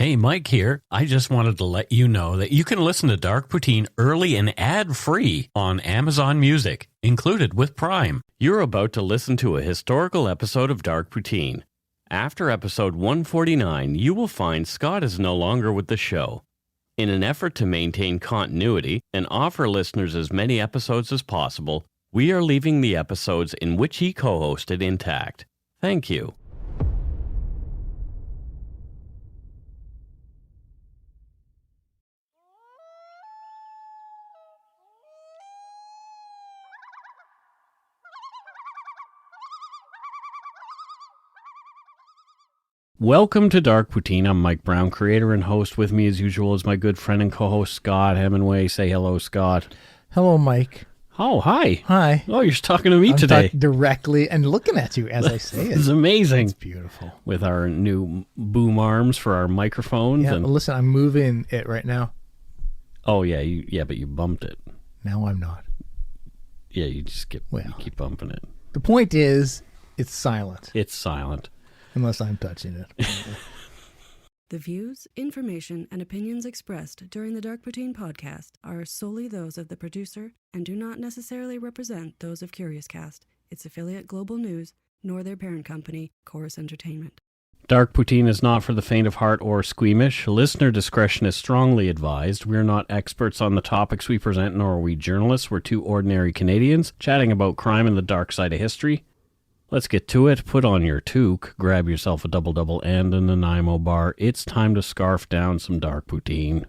Hey, Mike here. I just wanted to let you know that you can listen to Dark Poutine early and ad-free on Amazon Music, included with Prime. You're about to listen to a historical episode of Dark Poutine. After episode 149, you will find Scott is no longer with the show. In an effort to maintain continuity and offer listeners as many episodes as possible, we are leaving the episodes in which he co-hosted intact. Thank you. Welcome to Dark Poutine. I'm Mike Brown, creator and host. With me as usual is my good friend and co-host Scott Hemingway. Say hello, Scott. Hello, Mike. Oh, hi. Hi. Oh, you're talking to me I'm today. Directly and looking at you as I say it. It's amazing. It's beautiful. With our new boom arms for our microphones. Yeah, and listen, I'm moving it right now. Oh, yeah, but you bumped it. Now I'm not. Yeah, you just you keep bumping it. The point is, it's silent. It's silent. Unless I'm touching it. The views, information, and opinions expressed during the Dark Poutine podcast are solely those of the producer and do not necessarily represent those of CuriousCast, its affiliate Global News, nor their parent company, Chorus Entertainment. Dark Poutine is not for the faint of heart or squeamish. Listener discretion is strongly advised. We're not experts on the topics we present, nor are we journalists. We're two ordinary Canadians chatting about crime and the dark side of history. Let's get to it. Put on your toque, grab yourself a double-double and a Nanaimo bar. It's time to scarf down some Dark Poutine.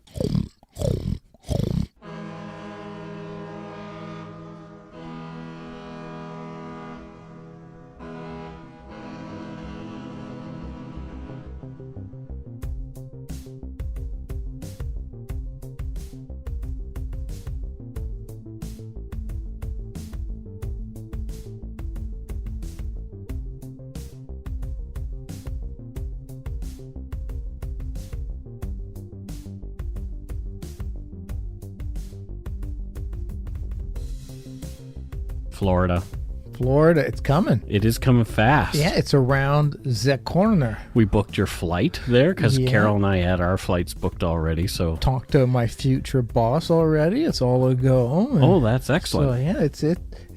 Florida, it's coming. It is coming fast. Yeah, it's around the corner. We booked your flight there because Carol and I had our flights booked already. So talked to my future boss already. It's all a go. Oh, that's excellent. So yeah,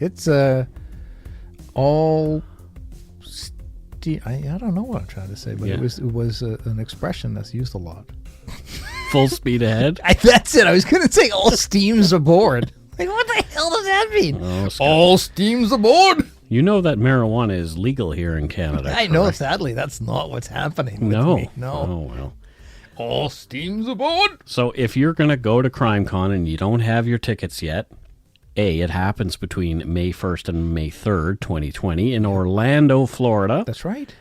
it's all. I don't know what I'm trying to say, but it was an expression that's used a lot. Full speed ahead. That's it. I was going to say all steams aboard. Like, what the hell does that mean? Oh, all steams aboard. You know that marijuana is legal here in Canada. I know, sadly, that's not what's happening with me. No. Oh, well. All steams aboard. So if you're going to go to CrimeCon and you don't have your tickets yet, it happens between May 1st and May 3rd, 2020 in Orlando, Florida. That's right.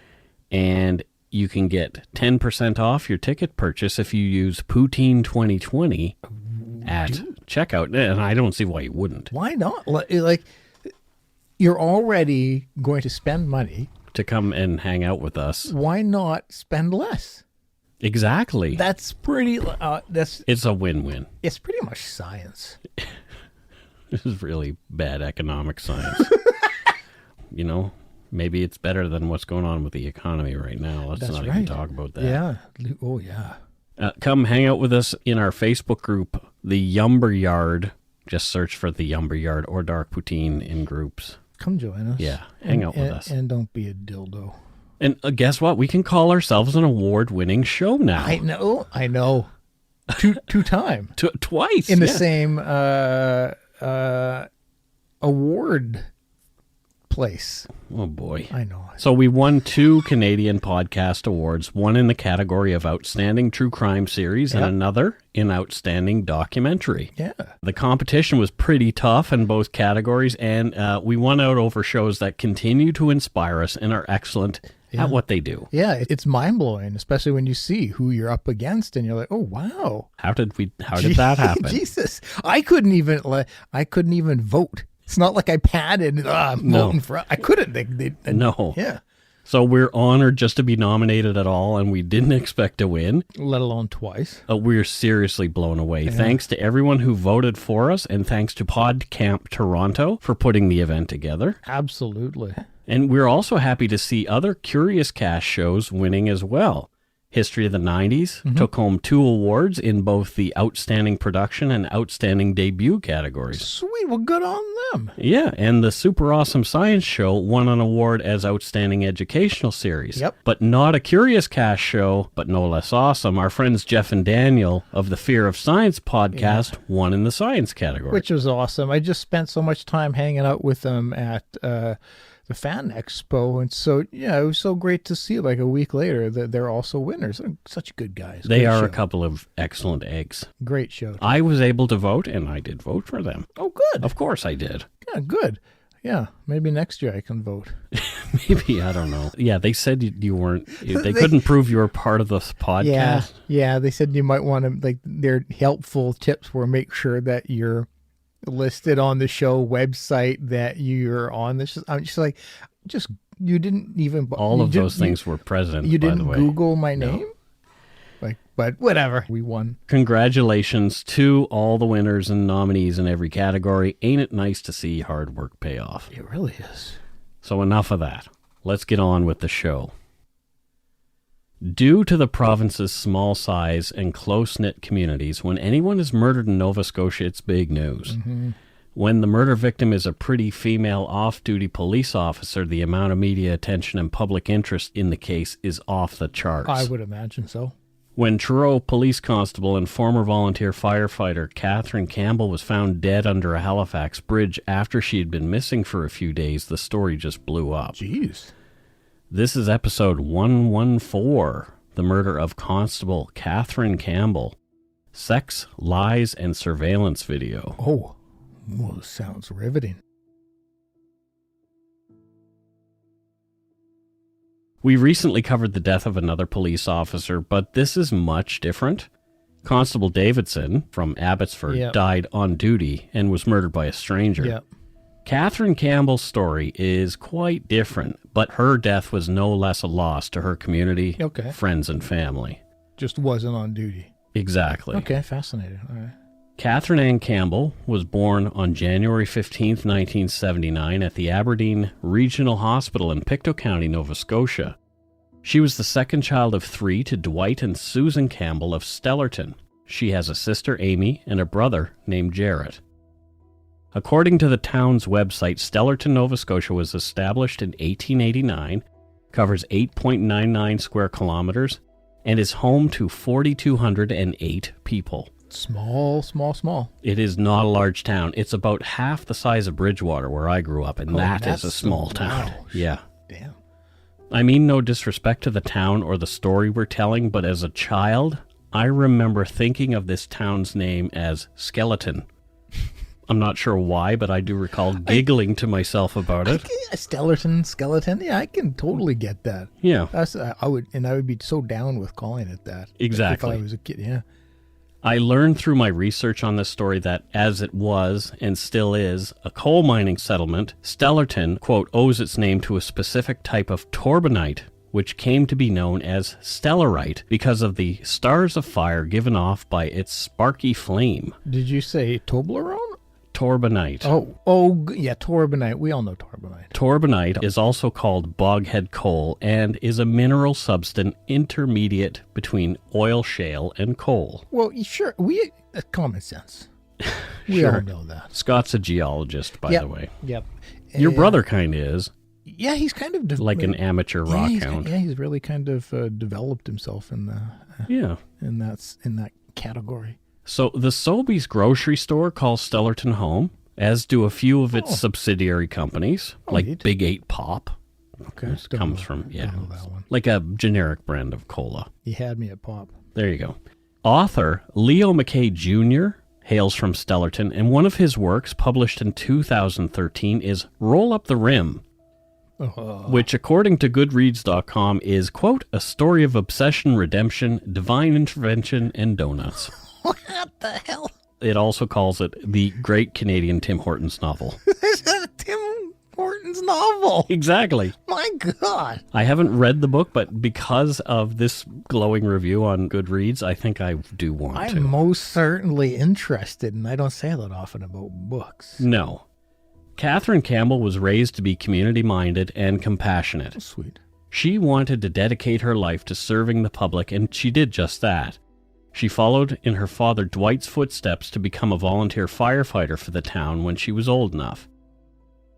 And you can get 10% off your ticket purchase if you use Poutine 2020 at checkout, and I don't see why you wouldn't. Why not? Like, you're already going to spend money to come and hang out with us. Why not spend less? Exactly. That's pretty. It's a win-win. It's pretty much science. This is really bad economic science. Maybe it's better than what's going on with the economy right now. Let's not even talk about that. Yeah. Oh, yeah. Come hang out with us in our Facebook group, The Yumber Yard. Just search for The Yumber Yard or Dark Poutine in groups. Come join us. Yeah, hang out with us. And don't be a dildo. And guess what? We can call ourselves an award-winning show now. I know. Two time. Twice. In the same award place. Oh, boy. I know. So we won 2 Canadian Podcast Awards, one in the category of Outstanding True Crime Series and another in Outstanding Documentary. Yeah. The competition was pretty tough in both categories, and we won out over shows that continue to inspire us and are excellent at what they do. Yeah, it's mind-blowing, especially when you see who you're up against and you're like, oh, wow. How did that happen? Jesus. I couldn't even vote. It's not like I padded. I'm voting for. I couldn't. No. Yeah. So we're honored just to be nominated at all, and we didn't expect to win. Let alone twice. We're seriously blown away. Yeah. Thanks to everyone who voted for us, and thanks to PodCamp Toronto for putting the event together. Absolutely. And we're also happy to see other Curious Cast shows winning as well. History of the 90s took home 2 awards in both the Outstanding Production and Outstanding Debut categories. Sweet. Well, good on them. Yeah, and the Super Awesome Science Show won an award as Outstanding Educational Series. Yep. But not a Curious Cast show, but no less awesome. Our friends Jeff and Daniel of the Fear of Science podcast won in the science category. Which was awesome. I just spent so much time hanging out with them at the Fan Expo, and so it was so great to see like a week later that they're also winners. They're such good guys. They Great are show. a couple of excellent eggs. Great show. I was able to vote, and I did vote for them. Oh, good. Of course I did. Yeah, good. Yeah, maybe next year I can vote. Maybe, I don't know. Yeah, they said you weren't, they couldn't prove you were part of this podcast. Yeah, they said you might want to, like, their helpful tips were make sure that you're listed on the show website, that you're on this. I'm just like, you didn't even. All of those things were present, You by didn't the way. Google my No. name? Like, but whatever. We won. Congratulations to all the winners and nominees in every category. Ain't it nice to see hard work pay off? It really is. So enough of that. Let's get on with the show. Due to the province's small size and close-knit communities, when anyone is murdered in Nova Scotia, it's big news. When the murder victim is a pretty female off-duty police officer, the amount of media attention and public interest in the case is off the charts. I would imagine so. When Truro police constable and former volunteer firefighter Catherine Campbell was found dead under a Halifax bridge after she had been missing for a few days, the story just blew up. Jeez. This is episode 114, the murder of Constable Catherine Campbell. Sex, lies, and surveillance video. Oh, well, sounds riveting. We recently covered the death of another police officer, but this is much different. Constable Davidson from Abbotsford died on duty and was murdered by a stranger. Yep. Catherine Campbell's story is quite different, but her death was no less a loss to her community, friends, and family. Just wasn't on duty. Exactly. Okay, fascinating. All right. Catherine Ann Campbell was born on January 15th, 1979 at the Aberdeen Regional Hospital in Pictou County, Nova Scotia. She was the second child of 3 to Dwight and Susan Campbell of Stellarton. She has a sister, Amy, and a brother named Jarrett. According to the town's website, Stellarton, Nova Scotia was established in 1889, covers 8.99 square kilometers, and is home to 4,208 people. Small. It is not a large town. It's about half the size of Bridgewater, where I grew up, and that is a small town. Wow. Yeah. Damn. I mean no disrespect to the town or the story we're telling, but as a child, I remember thinking of this town's name as Skeleton. I'm not sure why, but I do recall giggling to myself about it. Stellarton, skeleton. Yeah, I can totally get that. Yeah. I would be so down with calling it that. Exactly. If I was a kid, yeah. I learned through my research on this story that, as it was, and still is, a coal mining settlement, Stellarton, quote, owes its name to a specific type of torbanite, which came to be known as stellarite because of the stars of fire given off by its sparky flame. Did you say Toblerone? Torbanite. Yeah, torbanite. We all know torbanite. Torbanite is also called boghead coal and is a mineral substance intermediate between oil shale and coal. Well, sure. Common sense. We all know that. Scott's a geologist, by the way. Yep. Your brother kind of is. Yeah, he's kind of like an amateur rock hound. He's really kind of developed himself in that category. So the Sobeys grocery store calls Stellarton home, as do a few of its subsidiary companies, like neat. Big 8 Pop. Okay. It comes from, don't know that one. like a generic brand of cola. You had me at Pop. There you go. Author Leo McKay Jr. hails from Stellarton, and one of his works, published in 2013, is Roll Up the Rim, which, according to Goodreads.com, is, quote, a story of obsession, redemption, divine intervention, and donuts. What the hell? It also calls it the Great Canadian Tim Hortons novel. Is that a Tim Hortons novel? Exactly. My God. I haven't read the book, but because of this glowing review on Goodreads, I think I do want to. I'm most certainly interested, and I don't say that often about books. No. Catherine Campbell was raised to be community-minded and compassionate. Sweet. She wanted to dedicate her life to serving the public, and she did just that. She followed in her father Dwight's footsteps to become a volunteer firefighter for the town when she was old enough.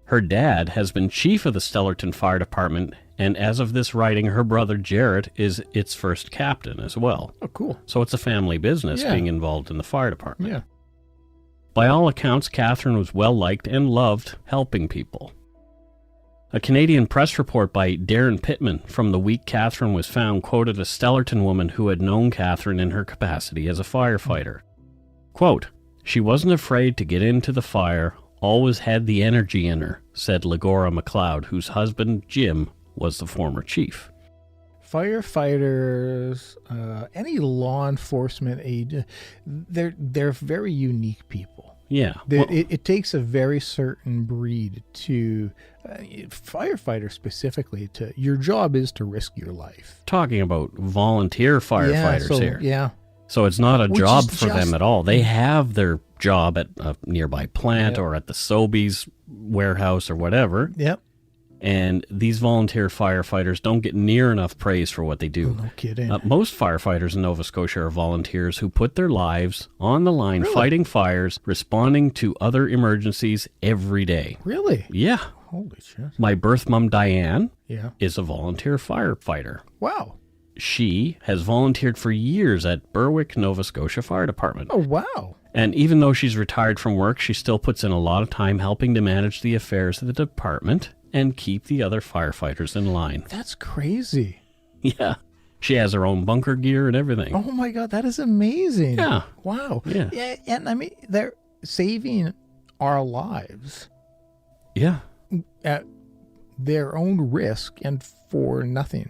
Her dad has been chief of the Stellarton Fire Department, and as of this writing, her brother Jarrett is its first captain as well. Oh, cool. So it's a family business Yeah. being involved in the fire department. Yeah. By all accounts, Catherine was well liked and loved helping people. A Canadian press report by Darren Pittman from the week Catherine was found quoted a Stellarton woman who had known Catherine in her capacity as a firefighter. Quote, "She wasn't afraid to get into the fire, always had the energy in her," said Legora McLeod, whose husband, Jim, was the former chief. Firefighters, any law enforcement aid, they're very unique people. Yeah. Well, It takes a very certain breed to, firefighter specifically, to your job is to risk your life. talking about volunteer firefighters here. Yeah. So it's not a Which job is for them just- at all. They have their job at a nearby plant or at the Sobeys warehouse or whatever. Yep. And these volunteer firefighters don't get near enough praise for what they do. No kidding. Most firefighters in Nova Scotia are volunteers who put their lives on the line fighting fires, responding to other emergencies every day. Really? Yeah. Holy shit. My birth mom, Diane, Yeah. is a volunteer firefighter. Wow. She has volunteered for years at Berwick, Nova Scotia Fire Department. Oh, wow. And even though she's retired from work, she still puts in a lot of time helping to manage the affairs of the department and keep the other firefighters in line. That's crazy. Yeah. She has her own bunker gear and everything. Oh my God, that is amazing. Yeah. Wow. Yeah. And I mean, they're saving our lives Yeah. at their own risk and for nothing.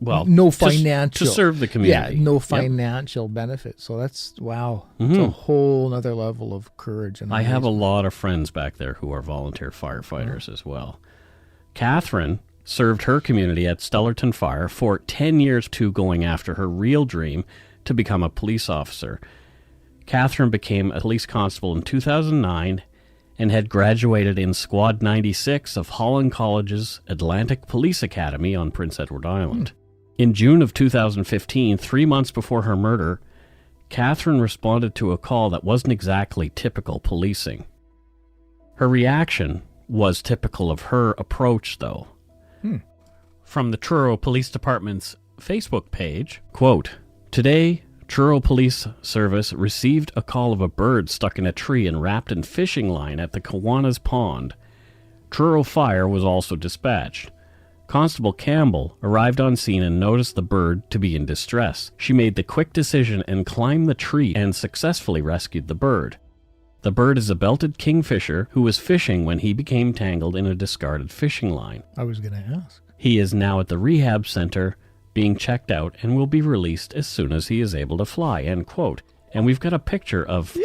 Well, No to financial. serve the community. Yeah, no Yep. financial benefit. So that's, wow. It's a Mhm. whole nother level of courage. And I have a amazement. lot of friends back there who are volunteer firefighters as well. Catherine served her community at Stellarton Fire for 10 years to going after her real dream to become a police officer. Catherine became a police constable in 2009 and had graduated in Squad 96 of Holland College's Atlantic Police Academy on Prince Edward Island. In June of 2015, 3 months before her murder, Catherine responded to a call that wasn't exactly typical policing. Her reaction was typical of her approach, though. From the Truro Police Department's Facebook page, quote, "Today, Truro Police Service received a call of a bird stuck in a tree and wrapped in fishing line at the Kiwanis Pond. Truro Fire was also dispatched. Constable Campbell arrived on scene and noticed the bird to be in distress. She made the quick decision and climbed the tree and successfully rescued the bird. The bird is a belted kingfisher who was fishing when he became tangled in a discarded fishing line. I was going to ask. He is now at the rehab center being checked out and will be released as soon as he is able to fly," end quote. And we've got a picture of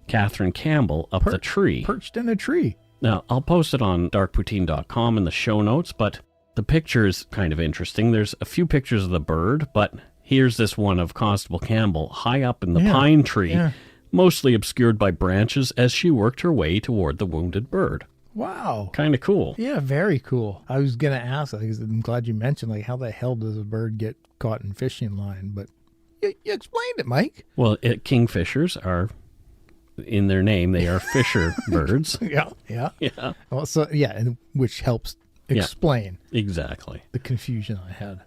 Catherine Campbell up the tree. Perched in a tree. Now, I'll post it on darkpoutine.com in the show notes, but the picture is kind of interesting. There's a few pictures of the bird, but here's this one of Constable Campbell high up in the pine tree, mostly obscured by branches as she worked her way toward the wounded bird. Wow. Kind of cool. Yeah, very cool. I was going to ask, because I'm glad you mentioned, like, how the hell does a bird get caught in fishing line? But you explained it, Mike. Well, kingfishers are, in their name, they are fisher birds. Yeah. Yeah, Well, so, and which helps explain exactly. the confusion I had.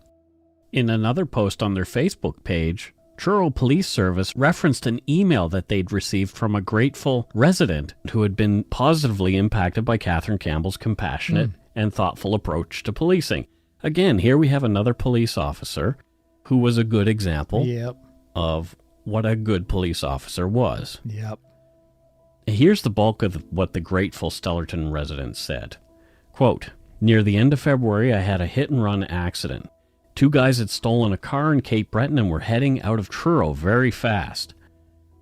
In another post on their Facebook page, Truro Police Service referenced an email that they'd received from a grateful resident who had been positively impacted by Catherine Campbell's compassionate and thoughtful approach to policing. Again, here we have another police officer who was a good example of what a good police officer was. Yep. Here's the bulk of what the grateful Stellarton resident said. Quote, "Near the end of February, I had a hit-and-run accident. 2 guys had stolen a car in Cape Breton and were heading out of Truro very fast.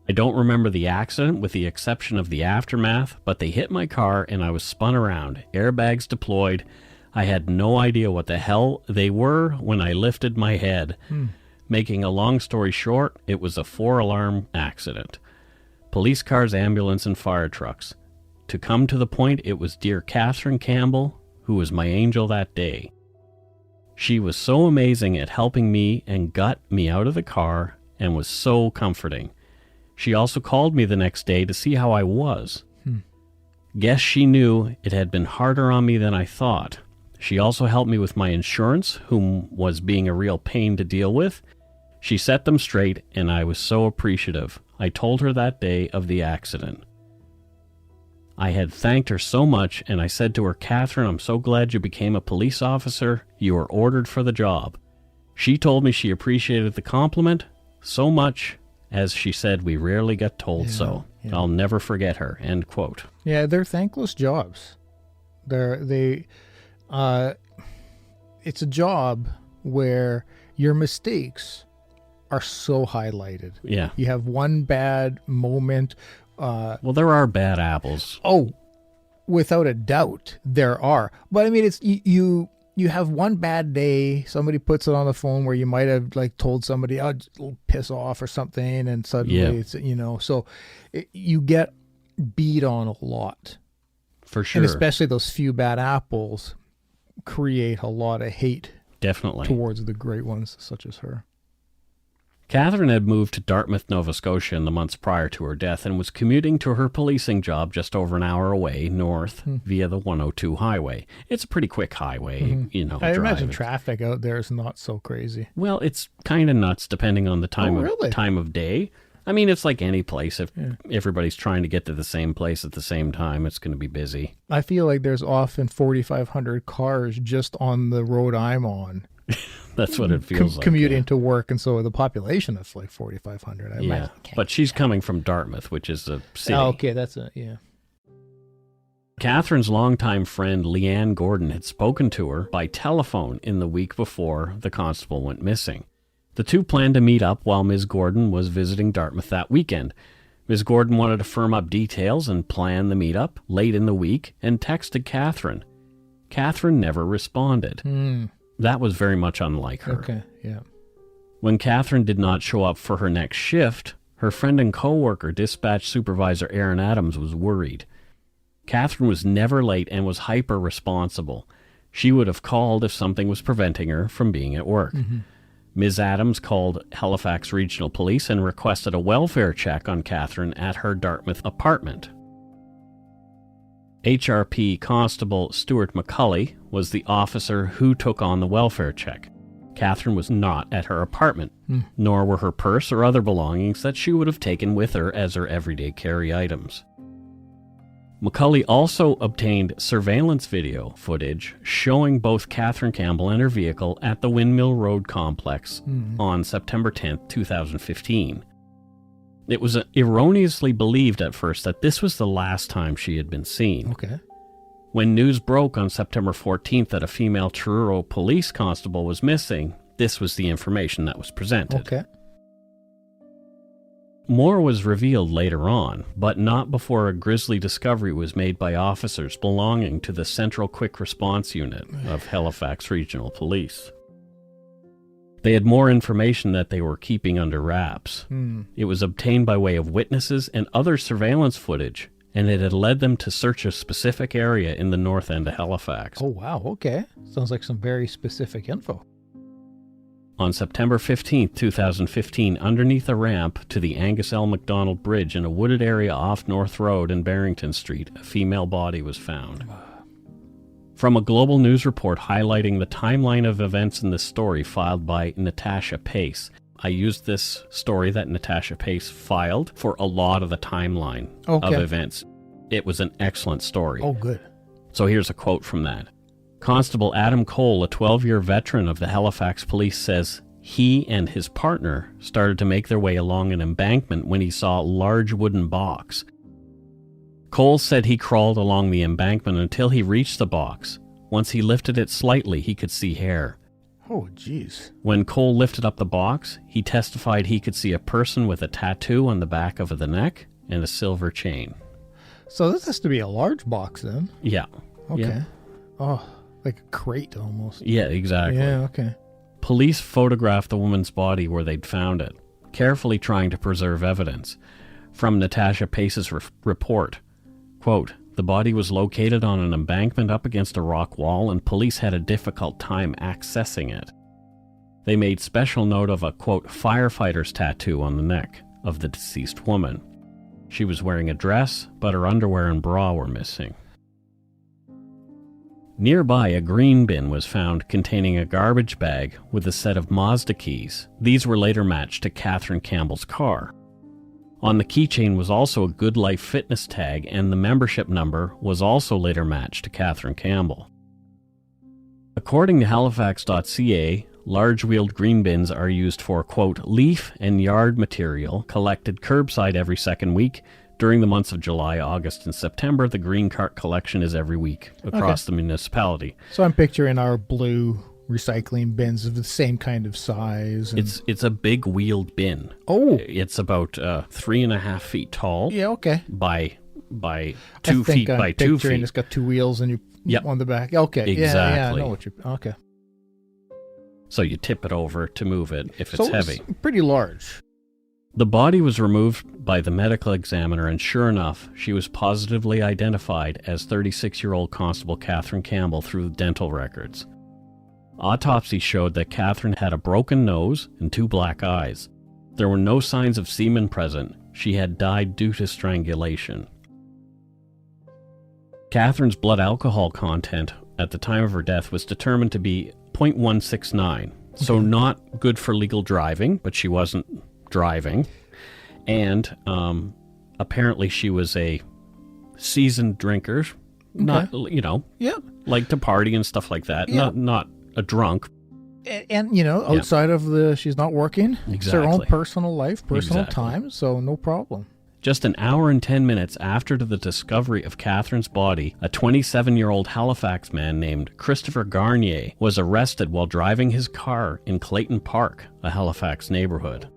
I don't remember the accident with the exception of the aftermath, but they hit my car and I was spun around, airbags deployed. I had no idea what the hell they were when I lifted my head. Making a long story short, it was a 4-alarm accident. Police cars, ambulance, and fire trucks. To come to the point, it was dear Catherine Campbell who was my angel that day. She was so amazing at helping me and got me out of the car and was so comforting. She also called me the next day to see how I was. Guess she knew it had been harder on me than I thought. She also helped me with my insurance, whom was being a real pain to deal with. She set them straight, and I was so appreciative. I told her that day of the accident. I had thanked her so much, and I said to her, Catherine, I'm so glad you became a police officer. You were ordered for the job. She told me she appreciated the compliment so much, as she said, we rarely get told so. Yeah. I'll never forget her, end quote. Yeah, they're thankless jobs. It's a job where your mistakes are so highlighted. Yeah. You have one bad moment. Well, there are bad apples. Oh, without a doubt, there are. But I mean, it's you have one bad day. Somebody puts it on the phone where you might have like told somebody, "Oh, just piss off" or something, and suddenly it's so you get beat on a lot. For sure. And especially those few bad apples create a lot of hate. Definitely. Towards the great ones such as her. Catherine had moved to Dartmouth, Nova Scotia in the months prior to her death and was commuting to her policing job just over an hour away north via the 102 highway. It's a pretty quick highway, I imagine traffic out there is not so crazy. Well, it's kind of nuts depending on the time of day. I mean, it's like any place. If everybody's trying to get to the same place at the same time, it's going to be busy. I feel like there's often 4,500 cars just on the road I'm on. That's what it feels like. Commuting to work, and so the population is like 4,500. Yeah, but she's coming from Dartmouth, which is a city. Oh, okay, that's it, yeah. Catherine's longtime friend Leanne Gordon had spoken to her by telephone in the week before the constable went missing. The two planned to meet up while Ms. Gordon was visiting Dartmouth that weekend. Ms. Gordon wanted to firm up details and plan the meetup late in the week and texted Catherine. Catherine never responded. That was very much unlike her. Okay, yeah. When Catherine did not show up for her next shift, her friend and co-worker, dispatch supervisor Aaron Adams, was worried. Catherine was never late and was hyper-responsible. She would have called if something was preventing her from being at work. Ms. Adams called Halifax Regional Police and requested a welfare check on Catherine at her Dartmouth apartment. HRP Constable Stuart McCulley was the officer who took on the welfare check. Catherine was not at her apartment, nor were her purse or other belongings that she would have taken with her as her everyday carry items. McCulley also obtained surveillance video footage showing both Catherine Campbell and her vehicle at the Windmill Road complex on September 10, 2015. It was erroneously believed at first that this was the last time she had been seen. Okay. When news broke on September 14th that a female Truro police constable was missing, this was the information that was presented. Okay. More was revealed later on, but not before a grisly discovery was made by officers belonging to the Central Quick Response Unit of Halifax Regional Police. They had more information that they were keeping under wraps. It was obtained by way of witnesses and other surveillance footage, and it had led them to search a specific area in the north end of Halifax. Oh, wow, okay. Sounds like some very specific info. On September 15, 2015, underneath a ramp to the Angus L. MacDonald Bridge in a wooded area off North Road and Barrington Street, a female body was found. From a Global News report highlighting the timeline of events in this story filed by Natasha Pace. I used this story that Natasha Pace filed for a lot of the timeline of events. It was an excellent story. Oh, good. So here's a quote from that. Constable Adam Cole, a 12-year veteran of the Halifax Police, says he and his partner started to make their way along an embankment when he saw a large wooden box. Cole said he crawled along the embankment until he reached the box. Once he lifted it slightly, he could see hair. Oh, jeez. When Cole lifted up the box, he testified he could see a person with a tattoo on the back of the neck and a silver chain. So this has to be a large box then? Yeah. Okay. Yeah. Oh, like a crate almost. Yeah, exactly. Yeah, okay. Police photographed the woman's body where they'd found it, carefully trying to preserve evidence. From Natasha Pace's report, quote, The body was located on an embankment up against a rock wall, and police had a difficult time accessing it. They made special note of a, quote, firefighter's tattoo on the neck of the deceased woman. She was wearing a dress, but her underwear and bra were missing. Nearby, a green bin was found containing a garbage bag with a set of Mazda keys. These were later matched to Catherine Campbell's car. On the keychain was also a Good Life fitness tag, and the membership number was also later matched to Catherine Campbell. According to Halifax.ca, large-wheeled green bins are used for, quote, leaf and yard material collected curbside every second week. During the months of July, August, and September, the green cart collection is every week across the municipality. So I'm picturing our blue recycling bins of the same kind of size. And... It's a big wheeled bin. Oh. It's about 3.5 feet tall. Yeah, okay. By 2 feet by 2 feet. It's got two wheels and you on the back. Okay. Exactly. Yeah, I know what you're... Okay. So you tip it over to move it if it's heavy. It's pretty large. The body was removed by the medical examiner, and sure enough, she was positively identified as 36-year-old Constable Catherine Campbell through dental records. Autopsy showed that Catherine had a broken nose and 2 black eyes. There were no signs of semen present. She had died due to strangulation. Catherine's blood alcohol content at the time of her death was determined to be 0.169, so not good for legal driving, but she wasn't driving, and apparently she was a seasoned drinker, not liked to party and stuff like that. Not a drunk, and outside of she's not working. Exactly. It's her own personal life, personal time, so no problem. Just an hour and 10 minutes after the discovery of Catherine's body, a 27-year-old Halifax man named Christopher Garnier was arrested while driving his car in Clayton Park, a Halifax neighborhood.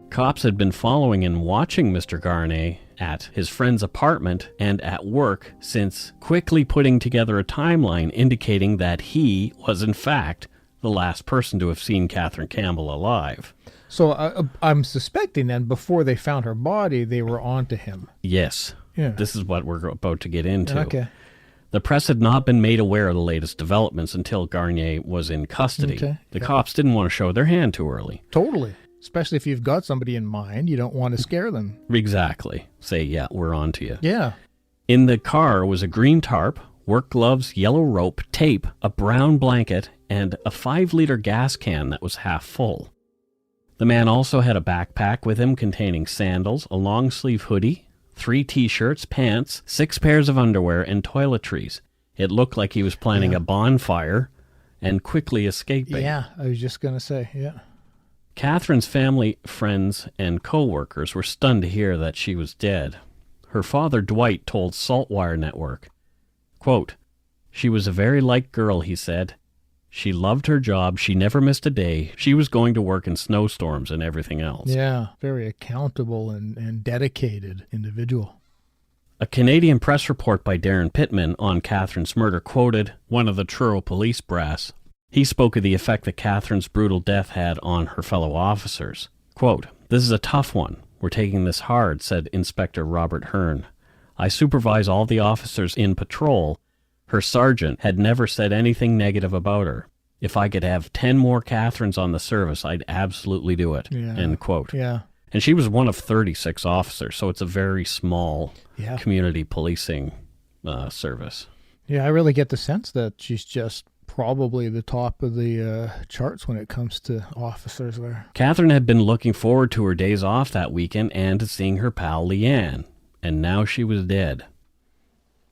Cops had been following and watching Mr. Garnier at his friend's apartment and at work since, quickly putting together a timeline indicating that he was in fact the last person to have seen Catherine Campbell alive. So I'm suspecting then before they found her body, they were on to him. Yes. Yeah. This is what we're about to get into. Okay. The press had not been made aware of the latest developments until Garnier was in custody. Okay. The cops didn't want to show their hand too early. Totally. Especially if you've got somebody in mind, you don't want to scare them. Exactly. Say, yeah, we're on to you. Yeah. In the car was a green tarp, work gloves, yellow rope, tape, a brown blanket, and a 5-liter gas can that was half full. The man also had a backpack with him containing sandals, a long-sleeve hoodie, 3 t-shirts, pants, 6 pairs of underwear, and toiletries. It looked like he was planning a bonfire and quickly escaping. Yeah, I was just going to say, yeah. Catherine's family, friends, and co-workers were stunned to hear that she was dead. Her father, Dwight, told Saltwire Network, quote, "She was a very light girl," he said. "She loved her job. She never missed a day. She was going to work in snowstorms and everything else." Yeah, very accountable and dedicated individual. A Canadian press report by Darren Pittman on Catherine's murder quoted one of the Truro police brass. He spoke of the effect that Catherine's brutal death had on her fellow officers. Quote, "This is a tough one. We're taking this hard," said Inspector Robert Hearn. "I supervise all the officers in patrol. Her sergeant had never said anything negative about her. If I could have 10 more Catherines on the service, I'd absolutely do it." Yeah. End quote. Yeah. And she was one of 36 officers, so it's a very small community policing service. Yeah, I really get the sense that she's just probably the top of the charts when it comes to officers there. Catherine had been looking forward to her days off that weekend and to seeing her pal Leanne, and now she was dead.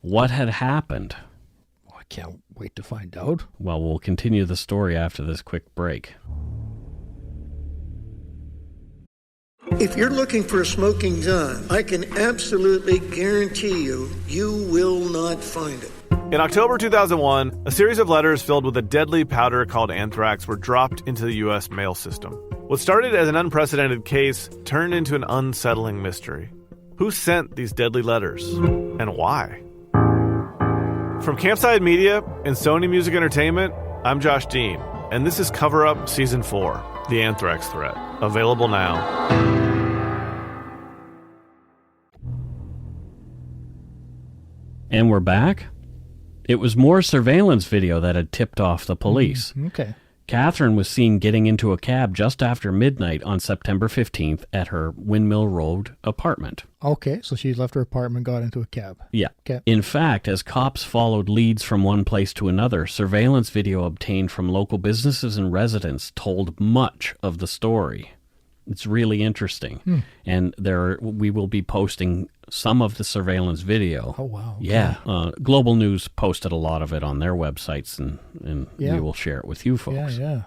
What had happened? I can't wait to find out. Well, we'll continue the story after this quick break. If you're looking for a smoking gun, I can absolutely guarantee you will not find it. In October 2001, a series of letters filled with a deadly powder called anthrax were dropped into the U.S. mail system. What started as an unprecedented case turned into an unsettling mystery. Who sent these deadly letters? And why? From Campside Media and Sony Music Entertainment, I'm Josh Dean, and this is Cover Up Season 4, The Anthrax Threat. Available now. And we're back. It was more surveillance video that had tipped off the police. Okay. Catherine was seen getting into a cab just after midnight on September 15th at her Windmill Road apartment. Okay, so she left her apartment, got into a cab. Yeah. Okay. In fact, as cops followed leads from one place to another, surveillance video obtained from local businesses and residents told much of the story. It's really interesting. And we will be posting some of the surveillance video. Oh, wow. Okay. Yeah. Global News posted a lot of it on their websites, and we will share it with you folks. Yeah.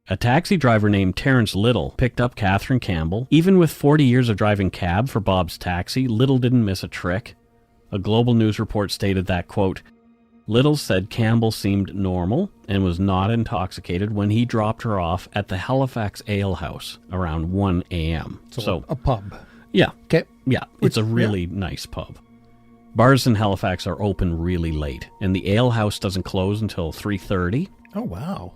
A taxi driver named Terrence Little picked up Catherine Campbell. Even with 40 years of driving cab for Bob's Taxi, Little didn't miss a trick. A Global News report stated that, quote, Little said Campbell seemed normal and was not intoxicated when he dropped her off at the Halifax Ale House around 1 a.m. So a pub. Yeah. Okay. Yeah, it's a really nice pub. Bars in Halifax are open really late, and the ale house doesn't close until 3:30. Oh, wow.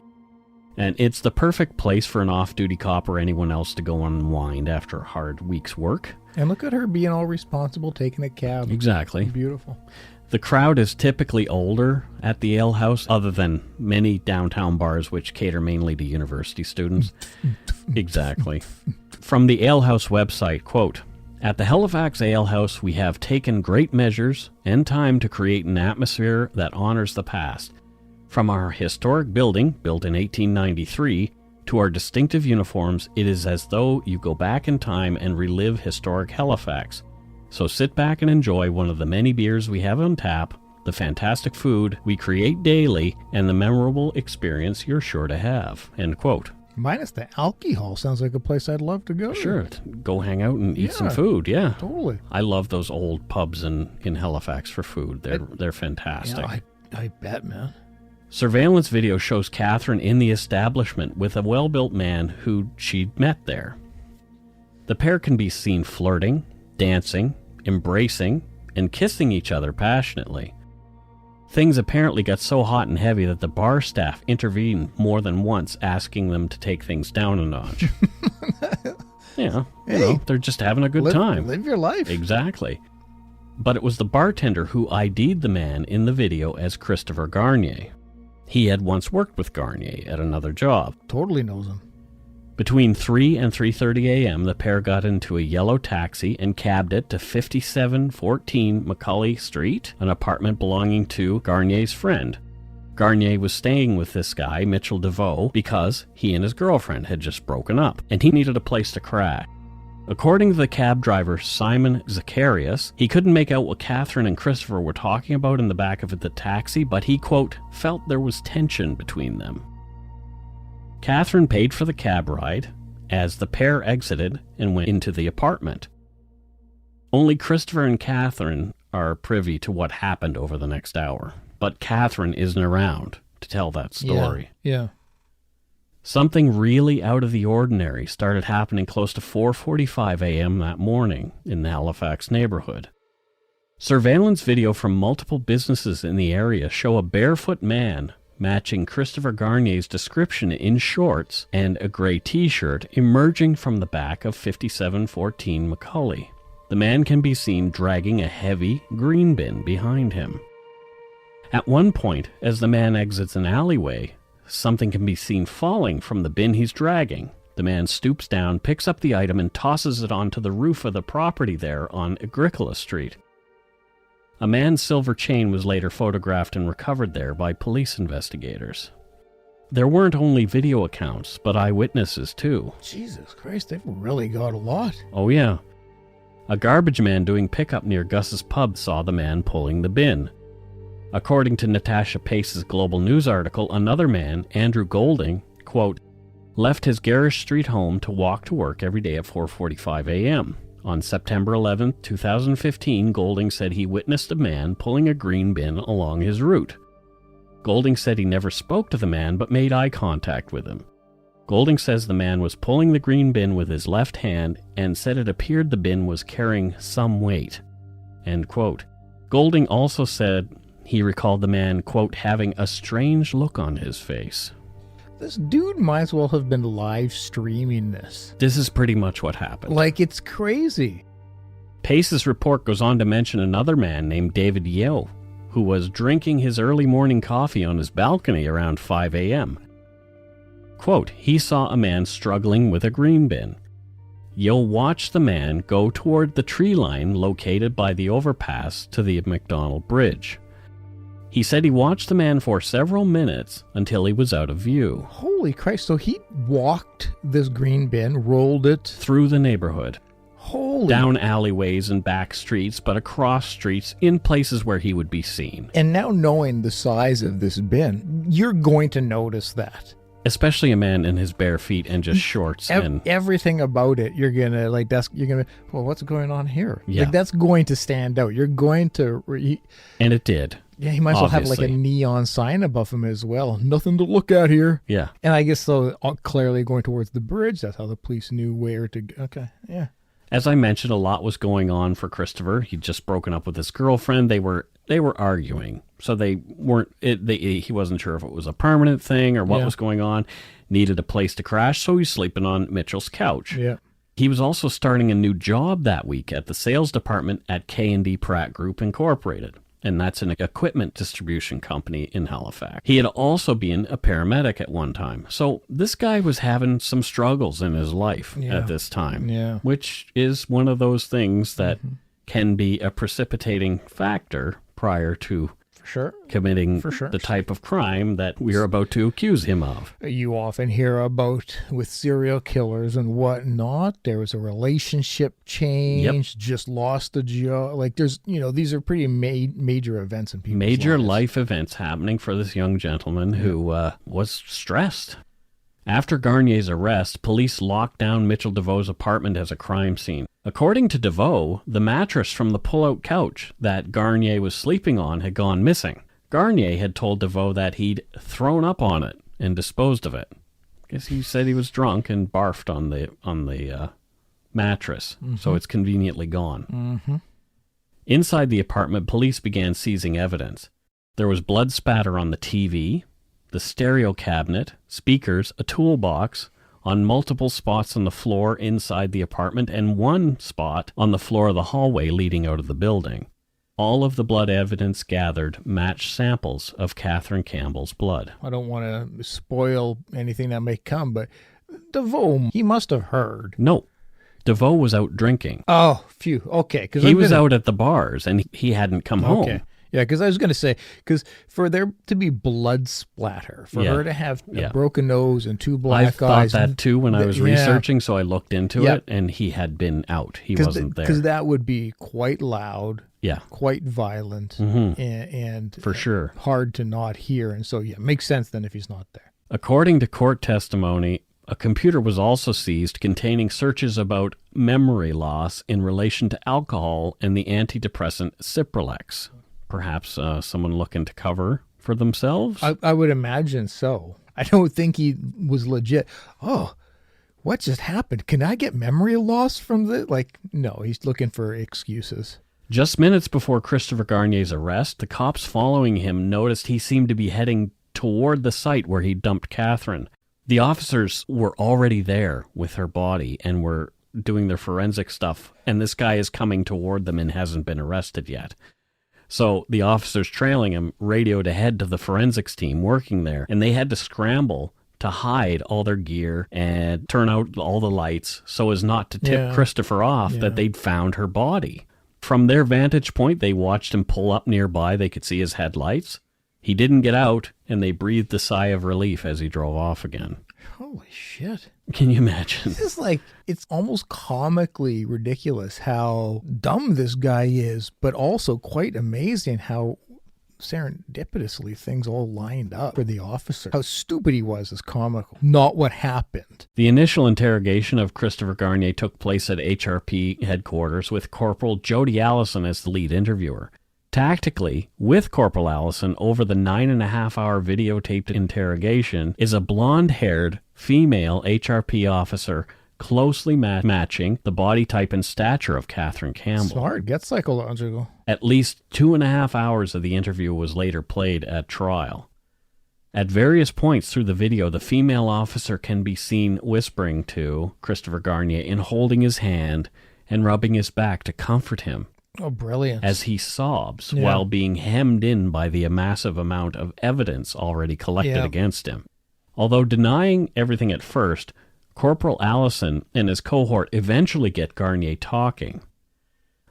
And it's the perfect place for an off-duty cop or anyone else to go unwind after a hard week's work. And look at her being all responsible, taking a cab. Exactly. Beautiful. The crowd is typically older at the ale house, other than many downtown bars which cater mainly to university students. Exactly. From the ale house website, quote, At the Halifax Ale House, we have taken great measures and time to create an atmosphere that honors the past. From our historic building, built in 1893, to our distinctive uniforms, it is as though you go back in time and relive historic Halifax. So sit back and enjoy one of the many beers we have on tap, the fantastic food we create daily, and the memorable experience you're sure to have. End quote. Minus the alcohol, sounds like a place I'd love to go to. Sure, go hang out and eat some food, yeah. Totally. I love those old pubs in Halifax for food. They're fantastic. Yeah, I bet, man. Surveillance video shows Catherine in the establishment with a well-built man who she'd met there. The pair can be seen flirting, dancing, embracing, and kissing each other passionately. Things apparently got so hot and heavy that the bar staff intervened more than once, asking them to take things down a notch. Yeah, you know, they're just having a good time. Live your life. Exactly. But it was the bartender who ID'd the man in the video as Christopher Garnier. He had once worked with Garnier at another job. Totally knows him. Between 3 and 3:30 a.m., the pair got into a yellow taxi and cabbed it to 5714 Macaulay Street, an apartment belonging to Garnier's friend. Garnier was staying with this guy, Mitchell DeVoe, because he and his girlfriend had just broken up, and he needed a place to crash. According to the cab driver, Simon Zacharias, he couldn't make out what Catherine and Christopher were talking about in the back of the taxi, but he, quote, felt there was tension between them. Catherine paid for the cab ride as the pair exited and went into the apartment. Only Christopher and Catherine are privy to what happened over the next hour, but Catherine isn't around to tell that story. Yeah. Something really out of the ordinary started happening close to 4:45 a.m. that morning in the Halifax neighborhood. Surveillance video from multiple businesses in the area show a barefoot man matching Christopher Garnier's description in shorts and a gray t-shirt emerging from the back of 5714 Macaulay. The man can be seen dragging a heavy green bin behind him. At one point, as the man exits an alleyway, something can be seen falling from the bin he's dragging. The man stoops down, picks up the item, and tosses it onto the roof of the property there on Agricola Street. A man's silver chain was later photographed and recovered there by police investigators. There weren't only video accounts, but eyewitnesses too. Jesus Christ, they've really got a lot. Oh yeah. A garbage man doing pickup near Gus's pub saw the man pulling the bin. According to Natasha Pace's Global News article, another man, Andrew Golding, quote, left his Garish Street home to walk to work every day at 4:45 a.m. On September 11, 2015, Golding said he witnessed a man pulling a green bin along his route. Golding said he never spoke to the man but made eye contact with him. Golding says the man was pulling the green bin with his left hand and said it appeared the bin was carrying some weight. End quote. Golding also said he recalled the man, quote, having a strange look on his face. This dude might as well have been live streaming this. This is pretty much what happened. Like, it's crazy. Pace's report goes on to mention another man named David Yeo, who was drinking his early morning coffee on his balcony around 5 a.m. Quote, he saw a man struggling with a green bin. Yeo watched the man go toward the tree line located by the overpass to the McDonald Bridge. He said he watched the man for several minutes until he was out of view. Holy Christ, so he walked this green bin, rolled it Through the neighborhood. Holy. Down alleyways and back streets, but across streets in places where he would be seen. And now knowing the size of this bin, you're going to notice that. Especially a man in his bare feet and just shorts. And everything about it, you're going to, like, well, what's going on here? Yeah. Like, that's going to stand out. You're going to... and it did. Yeah, he might as well have like a neon sign above him as well. Nothing to look at here. Yeah. And I guess so, clearly going towards the bridge, that's how the police knew where to go. Okay, yeah. As I mentioned, a lot was going on for Christopher. He'd just broken up with his girlfriend. They were arguing. So they weren't, he wasn't sure if it was a permanent thing or what was going on. Needed a place to crash, so he's sleeping on Mitchell's couch. Yeah. He was also starting a new job that week at the sales department at K&D Pratt Group Incorporated. And that's an equipment distribution company in Halifax. He had also been a paramedic at one time. So this guy was having some struggles in his life at this time, which is one of those things that can be a precipitating factor prior to committing the type of crime that we are about to accuse him of. You often hear about with serial killers and whatnot. There was a relationship change, just lost a job. Like there's, these are pretty major events in people's Major lives. life events happening for this young gentleman who was stressed. After Garnier's arrest, police locked down Mitchell DeVoe's apartment as a crime scene. According to DeVoe, the mattress from the pull-out couch that Garnier was sleeping on had gone missing. Garnier had told DeVoe that he'd thrown up on it and disposed of it. I guess he said he was drunk and barfed on the mattress, so it's conveniently gone. Inside the apartment, police began seizing evidence. There was blood spatter on the TV, the stereo cabinet, speakers, a toolbox, on multiple spots on the floor inside the apartment, and one spot on the floor of the hallway leading out of the building. All of the blood evidence gathered matched samples of Catherine Campbell's blood. I don't want to spoil anything that may come, but DeVoe, he must have heard. No. DeVoe was out drinking. Oh, phew. Okay. He was out at the bars, and he hadn't come home. Yeah, because I was going to say, because for there to be blood splatter, for her to have a broken nose and two black eyes. I thought that too when I was researching, so I looked into it, and he had been out. He wasn't there. Because that would be quite loud, quite violent, and for sure hard to not hear. And so, it makes sense then if he's not there. According to court testimony, a computer was also seized containing searches about memory loss in relation to alcohol and the antidepressant Cipralex. Perhaps someone looking to cover for themselves? I would imagine so. I don't think he was legit. Oh, what just happened? Can I get memory loss from this? No, he's looking for excuses. Just minutes before Christopher Garnier's arrest, the cops following him noticed he seemed to be heading toward the site where he dumped Catherine. The officers were already there with her body and were doing their forensic stuff, and this guy is coming toward them and hasn't been arrested yet. So the officers trailing him radioed ahead to the forensics team working there, and they had to scramble to hide all their gear and turn out all the lights so as not to tip Christopher off that they'd found her body. From their vantage point, they watched him pull up nearby. They could see his headlights. He didn't get out, and they breathed a sigh of relief as he drove off again. Holy shit. Can you imagine? This is it's almost comically ridiculous how dumb this guy is, but also quite amazing how serendipitously things all lined up for the officer. How stupid he was is comical, not what happened. The initial interrogation of Christopher Garnier took place at HRP headquarters with Corporal Jody Allison as the lead interviewer. Tactically, with Corporal Allison, over the 9.5-hour videotaped interrogation is a blonde-haired female HRP officer closely matching the body type and stature of Catherine Campbell. Smart, get psychological. At least 2.5 hours of the interview was later played at trial. At various points through the video, the female officer can be seen whispering to Christopher Garnier and holding his hand and rubbing his back to comfort him Oh, brilliant. as he sobs Yeah. while being hemmed in by the massive amount of evidence already collected Yeah. against him. Although denying everything at first, Corporal Allison and his cohort eventually get Garnier talking.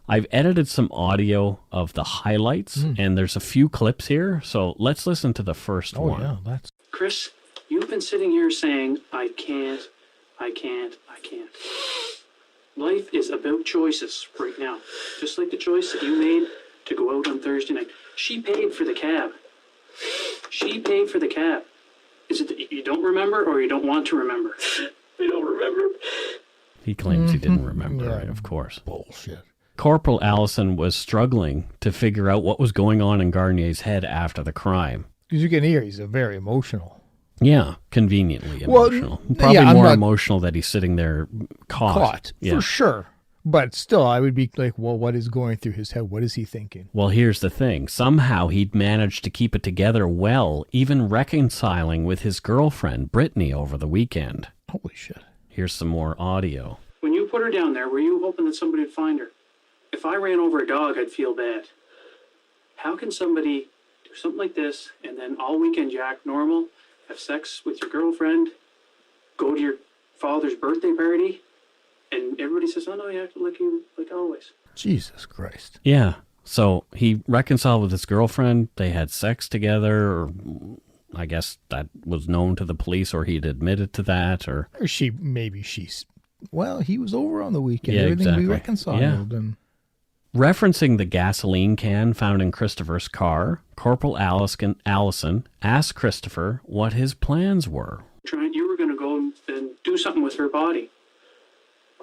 I've edited some audio of the highlights, and there's a few clips here, so let's listen to the first Oh, one. yeah, that's... Chris, you've been sitting here saying, I can't. Life is about choices right now. Just like the choice that you made to go out on Thursday night. She paid for the cab. Is it that you don't remember or you don't want to remember? I don't remember. He claims he didn't remember, Yeah. right? Of course. Bullshit. Corporal Allison was struggling to figure out what was going on in Garnier's head after the crime. Because you can hear he's a very emotional. Yeah, conveniently Well, emotional. Probably yeah, I'm more not- emotional that he's sitting there caught. Yeah. For sure. But still, I would be like, well, what is going through his head? What is he thinking? Well, here's the thing. Somehow he'd managed to keep it together well, even reconciling with his girlfriend, Brittany, over the weekend. Holy shit. Here's some more audio. When you put her down there, were you hoping that somebody would find her? If I ran over a dog, I'd feel bad. How can somebody do something like this and then all weekend you act normal, have sex with your girlfriend, go to your father's birthday party, and everybody says, oh no, you act like you like always. Jesus Christ. Yeah. So he reconciled with his girlfriend. They had sex together, or I guess that was known to the police, or he'd admitted to that, or... Or she's... Well, he was over on the weekend. Yeah, Everything exactly. we reconciled. Yeah. And Referencing the gasoline can found in Christopher's car, Corporal Allison asked Christopher what his plans were. You were going to go and do something with her body.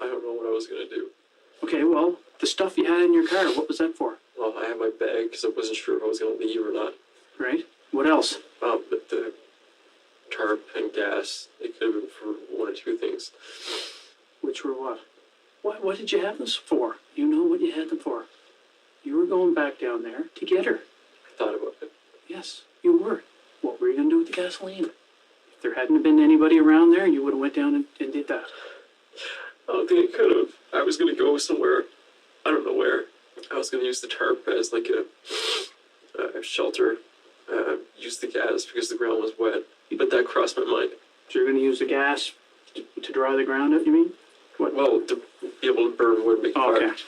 I don't know what I was going to do. Okay, well, the stuff you had in your car, what was that for? Well, I had my bag because I wasn't sure if I was going to leave or not. Right? What else? But the tarp and gas, it could have been for one or two things. Which were what? What did you have this for? You know what you had them for. You were going back down there to get her. I thought about it. Yes, you were. What were you going to do with the gasoline? If there hadn't been anybody around there, you would have went down and did that. I don't think I could have. I was going to go somewhere. I don't know where. I was going to use the tarp as like a shelter. Use the gas because the ground was wet. But that crossed my mind. So you're going to use the gas to dry the ground up, you mean? What? Well, to be able to burn wood, make Oh, fire. okay.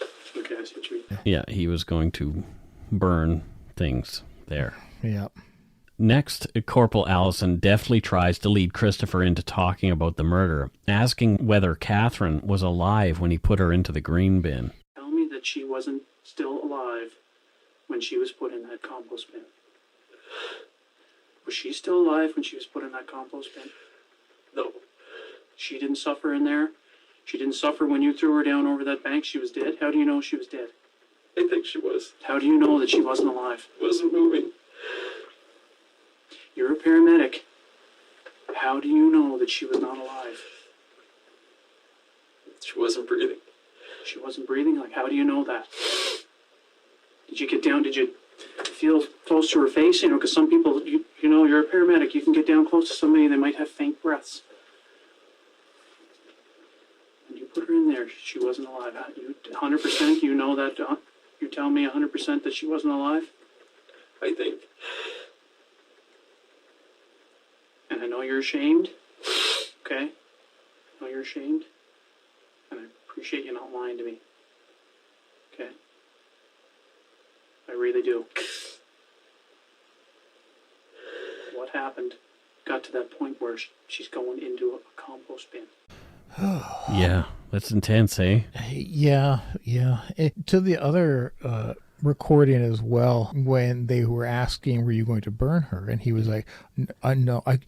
Okay, I see what you mean. Yeah, he was going to burn things there. yeah. Next, Corporal Allison deftly tries to lead Christopher into talking about the murder, asking whether Catherine was alive when he put her into the green bin. Tell me that she wasn't still alive when she was put in that compost bin. Was she still alive when she was put in that compost bin? No. She didn't suffer in there? She didn't suffer when you threw her down over that bank? She was dead? How do you know she was dead? I think she was. How do you know that she wasn't alive? Wasn't moving. You're a paramedic. How do you know that she was not alive? She wasn't breathing. She wasn't breathing? Like, how do you know that? Did you get down? Did you feel close to her face? You know, because some people, you know, you're a paramedic. You can get down close to somebody, they might have faint breaths. When you put her in there, she wasn't alive. You 100%, you know that? You're telling me 100% that she wasn't alive? I think. And I know you're ashamed. Okay? I know you're ashamed. And I appreciate you not lying to me. Okay? I really do. What happened got to that point where she's going into a compost bin? Yeah, that's intense, eh? Yeah. To the other recording as well, when they were asking, were you going to burn her? And he was like, no, I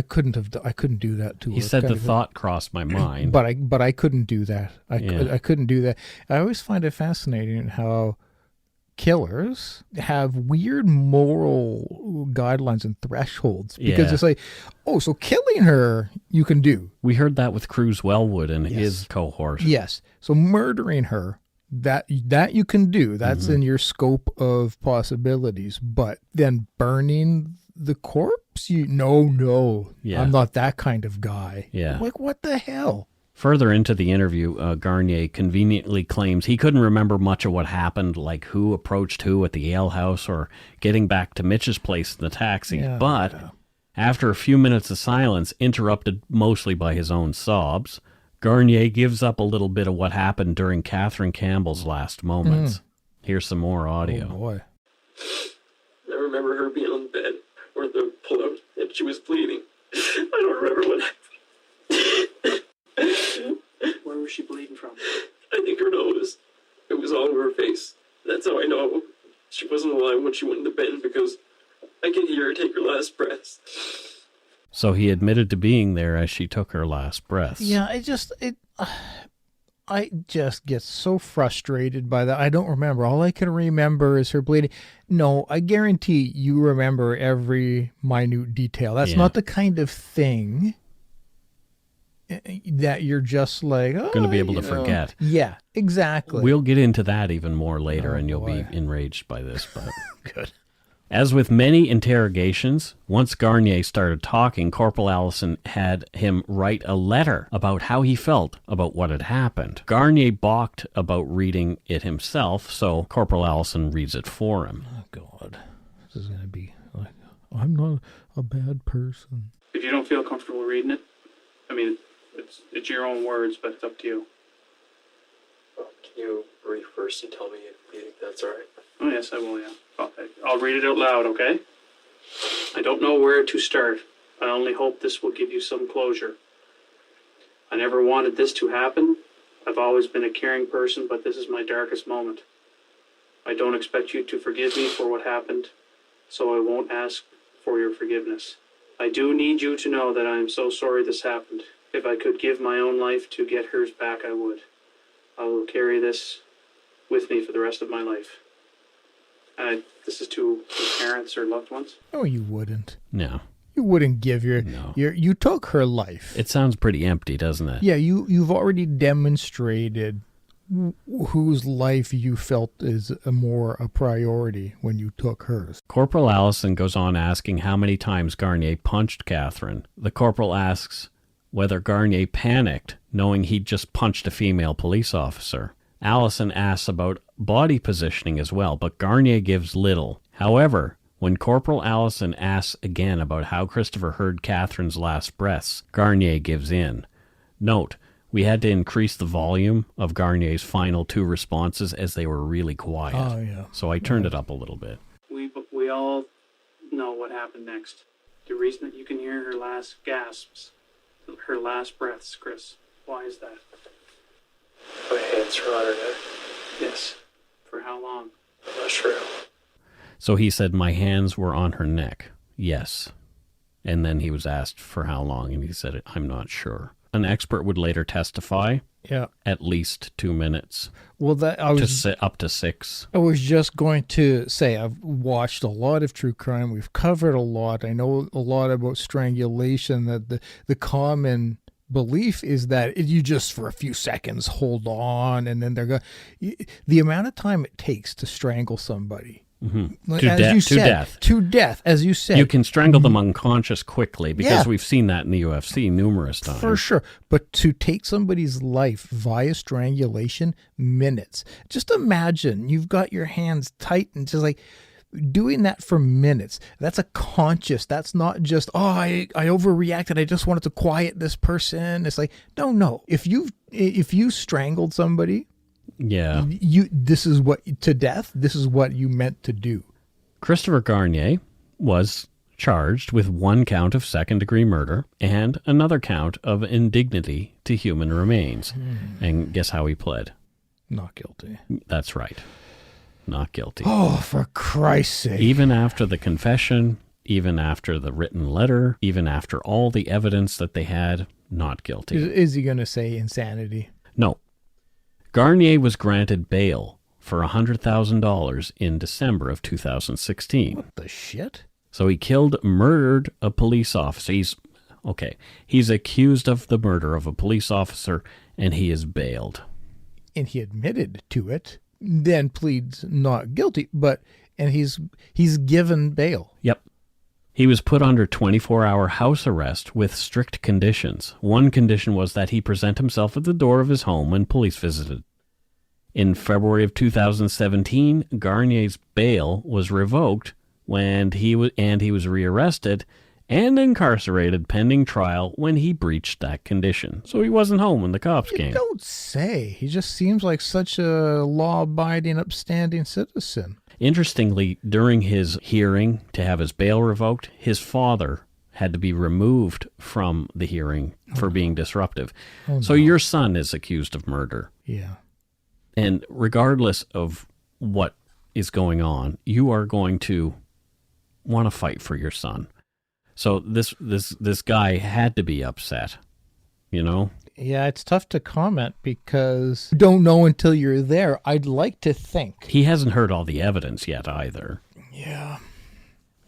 couldn't do that to her. He said the kind of thought crossed my mind. But I couldn't do that. Yeah. I couldn't do that. I always find it fascinating how killers have weird moral guidelines and thresholds, because Yeah. it's like, oh, so killing her you can do. We heard that with Cruz Wellwood and his cohort. Yes. So murdering her, that you can do. That's in your scope of possibilities. But then burning the corpse, no. Yeah. I'm not that kind of guy. Yeah. Like, what the hell? Further into the interview, Garnier conveniently claims he couldn't remember much of what happened, like who approached who at the ale house or getting back to Mitch's place in the taxi. After a few minutes of silence, interrupted mostly by his own sobs, Garnier gives up a little bit of what happened during Catherine Campbell's last moments. Here's some more audio. Oh, boy. I remember her being on the bed, or the pull-out, and she was bleeding. I don't remember what happened. Where was she bleeding from? I think her nose. It was all over her face. That's how I know she wasn't alive when she went in the bin, because I could hear her take her last breaths. So he admitted to being there as she took her last breaths. Yeah, I just get so frustrated by that. I don't remember. All I can remember is her bleeding. No, I guarantee you remember every minute detail. That's not the kind of thing that you're just like, going to be able to forget. Yeah, exactly. We'll get into that even more later, and you'll be enraged by this. But good. As with many interrogations, once Garnier started talking, Corporal Allison had him write a letter about how he felt about what had happened. Garnier balked about reading it himself, so Corporal Allison reads it for him. Oh, God. This is going to be like, I'm not a bad person. If you don't feel comfortable reading it, I mean, it's your own words, but it's up to you. Well, can you read first and tell me if you think that's all right? Oh, yes, I will, yeah. I'll read it out loud, okay? I don't know where to start. I only hope this will give you some closure. I never wanted this to happen. I've always been a caring person, but this is my darkest moment. I don't expect you to forgive me for what happened, so I won't ask for your forgiveness. I do need you to know that I am so sorry this happened. If I could give my own life to get hers back, I would. I will carry this with me for the rest of my life. This is to his parents or loved ones? No, you wouldn't. No. You wouldn't give you took her life. It sounds pretty empty, doesn't it? Yeah, you've already demonstrated whose life you felt is a priority when you took hers. Corporal Allison goes on asking how many times Garnier punched Catherine. The corporal asks whether Garnier panicked, knowing he'd just punched a female police officer. Allison asks about body positioning as well, but Garnier gives little. However, when Corporal Allison asks again about how Christopher heard Catherine's last breaths, Garnier gives in. Note, we had to increase the volume of Garnier's final two responses as they were really quiet. Oh, yeah. So I turned it up a little bit. We all know what happened next. The reason that you can hear her last gasps, her last breaths, Chris, why is that? My hands are on her neck. Yes. For how long? I'm not sure. So he said my hands were on her neck. Yes. And then he was asked for how long, and he said, I'm not sure. An expert would later testify. Yeah. At least 2 minutes. Well, up to 6. I was just going to say, I've watched a lot of true crime. We've covered a lot. I know a lot about strangulation, that the common belief is that you just for a few seconds hold on, and then they're going. The amount of time it takes to strangle somebody, to death, as you said, you can strangle them unconscious quickly because we've seen that in the UFC numerous times. For sure, but to take somebody's life via strangulation, minutes. Just imagine you've got your hands tight and just like. Doing that for minutes, that's a conscious, that's not just, I overreacted, I just wanted to quiet this person. It's like, no. If you strangled somebody, this is what, to death, this is what you meant to do. Christopher Garnier was charged with 1 count of second-degree murder and another count of indignity to human remains. And guess how he pled? Not guilty. That's right. Not guilty. Oh, for Christ's sake. Even after the confession, even after the written letter, even after all the evidence that they had, not guilty. Is he going to say insanity? No. Garnier was granted bail for $100,000 in December of 2016. What the shit? So he murdered a police officer. He's accused of the murder of a police officer, and he is bailed. And he admitted to it. Then pleads not guilty, and he's given bail. Yep. He was put under 24-hour house arrest with strict conditions. One condition was that he present himself at the door of his home when police visited. In February of 2017, Garnier's bail was revoked when he was rearrested and incarcerated pending trial when he breached that condition. So he wasn't home when the cops came. Don't say. He just seems like such a law-abiding, upstanding citizen. Interestingly, during his hearing to have his bail revoked, his father had to be removed from the hearing for being disruptive. So your son is accused of murder. Yeah. And regardless of what is going on, you are going to want to fight for your son. So this guy had to be upset, you know? Yeah, it's tough to comment because you don't know until you're there. I'd like to think. He hasn't heard all the evidence yet either. Yeah.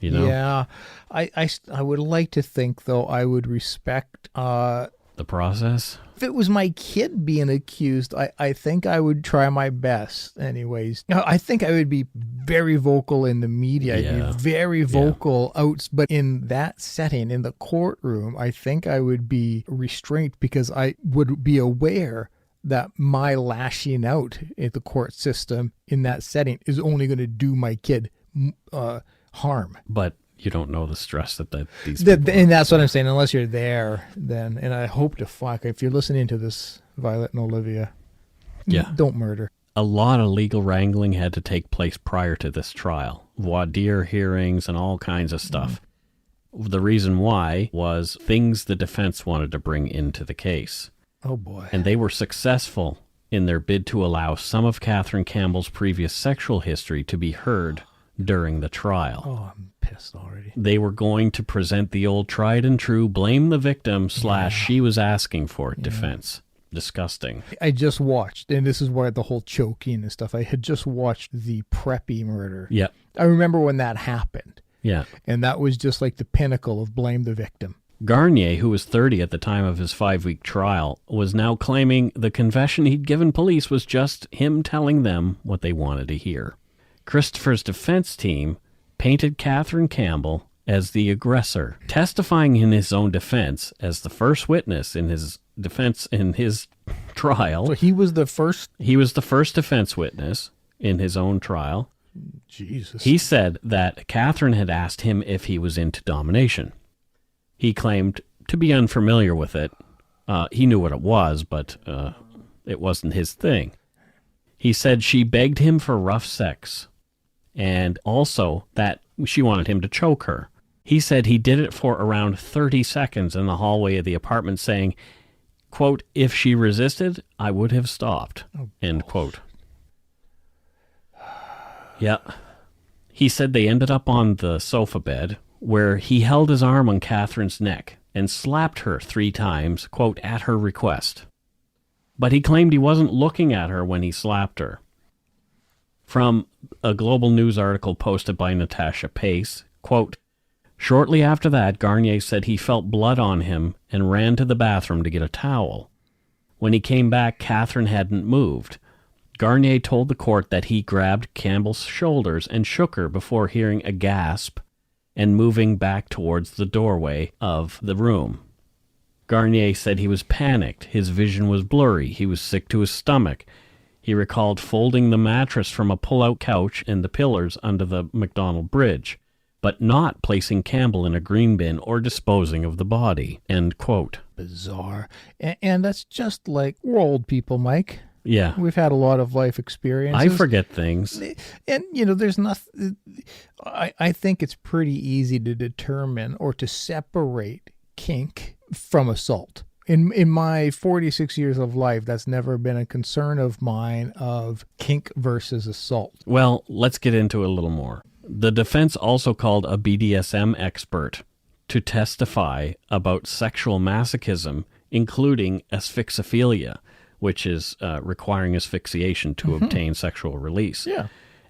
You know? Yeah. I would like to think, though, I would respect the process. If it was my kid being accused, I think I would try my best anyways. I think I would be very vocal in the media. I'd be very vocal out, but in that setting, in the courtroom, I think I would be restrained because I would be aware that my lashing out at the court system in that setting is only going to do my kid harm. But you don't know the stress that these and that's what I'm saying. Unless you're there, then, and I hope to fuck, if you're listening to this, Violet and Olivia, don't murder. A lot of legal wrangling had to take place prior to this trial. Voir dire hearings and all kinds of stuff. The reason why was things the defense wanted to bring into the case. Oh, boy. And they were successful in their bid to allow some of Catherine Campbell's previous sexual history to be heard during the trial. Oh, I'm pissed already. They were going to present the old tried and true blame the victim / she was asking for it defense. Disgusting. I just watched, and this is why the whole choking and stuff, I had just watched the Preppy murder. Yeah. I remember when that happened. Yeah. And that was just like the pinnacle of blame the victim. Garnier, who was 30 at the time of his 5-week trial, was now claiming the confession he'd given police was just him telling them what they wanted to hear. Christopher's defense team painted Catherine Campbell as the aggressor, testifying in his own defense as the first witness in his defense in his trial. So he was the first? He was the first defense witness in his own trial. Jesus. He said that Catherine had asked him if he was into domination. He claimed to be unfamiliar with it. He knew what it was, but it wasn't his thing. He said she begged him for rough sex, and also that she wanted him to choke her. He said he did it for around 30 seconds in the hallway of the apartment, saying, quote, "If she resisted, I would have stopped," end quote. Yeah. He said they ended up on the sofa bed, where he held his arm on Catherine's neck and slapped her 3 times, quote, at her request. But he claimed he wasn't looking at her when he slapped her. From a Global News article posted by Natasha Pace, quote, "Shortly after that, Garnier said he felt blood on him and ran to the bathroom to get a towel. When he came back, Catherine hadn't moved. Garnier told the court that he grabbed Campbell's shoulders and shook her before hearing a gasp and moving back towards the doorway of the room. Garnier said he was panicked, his vision was blurry, he was sick to his stomach. He recalled folding the mattress from a pull-out couch and the pillars under the McDonald Bridge, but not placing Campbell in a green bin or disposing of the body," end quote. Bizarre. And that's just like, we're old people, Mike. Yeah. We've had a lot of life experiences. I forget things. And, you know, there's nothing, I think it's pretty easy to determine or to separate kink from assault. In my 46 years of life, that's never been a concern of mine of kink versus assault. Well, let's get into it a little more. The defense also called a BDSM expert to testify about sexual masochism, including asphyxophilia, which is requiring asphyxiation to obtain sexual release,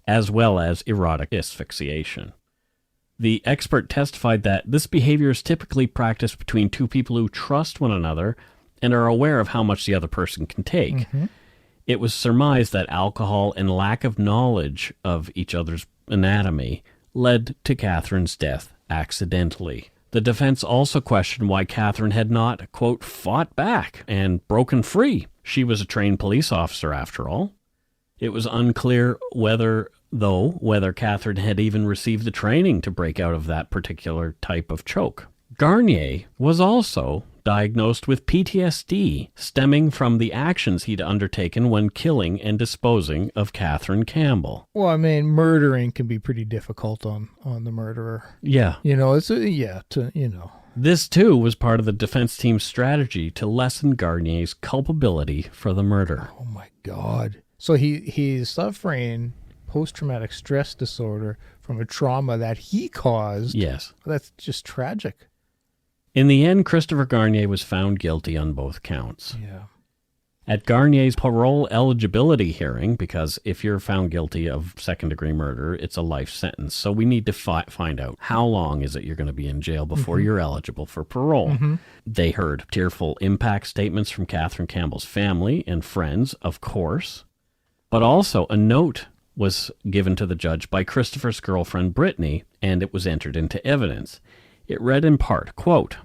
as well as erotic asphyxiation. The expert testified that this behavior is typically practiced between 2 people who trust one another and are aware of how much the other person can take. It was surmised that alcohol and lack of knowledge of each other's anatomy led to Catherine's death accidentally. The defense also questioned why Catherine had not, quote, fought back and broken free. She was a trained police officer, after all. It was unclear whether Catherine had even received the training to break out of that particular type of choke. Garnier was also diagnosed with PTSD stemming from the actions he'd undertaken when killing and disposing of Catherine Campbell. Well, I mean, murdering can be pretty difficult on the murderer. Yeah. This, too, was part of the defense team's strategy to lessen Garnier's culpability for the murder. Oh, my God. So he's suffering post-traumatic stress disorder from a trauma that he caused. Yes. That's just tragic. In the end, Christopher Garnier was found guilty on both counts. Yeah. At Garnier's parole eligibility hearing, because if you're found guilty of second-degree murder, it's a life sentence. So we need to find out how long is it you're going to be in jail before you're eligible for parole. They heard tearful impact statements from Catherine Campbell's family and friends, of course. But also a note was given to the judge by Christopher's girlfriend, Brittany, and it was entered into evidence. It read in part, quote,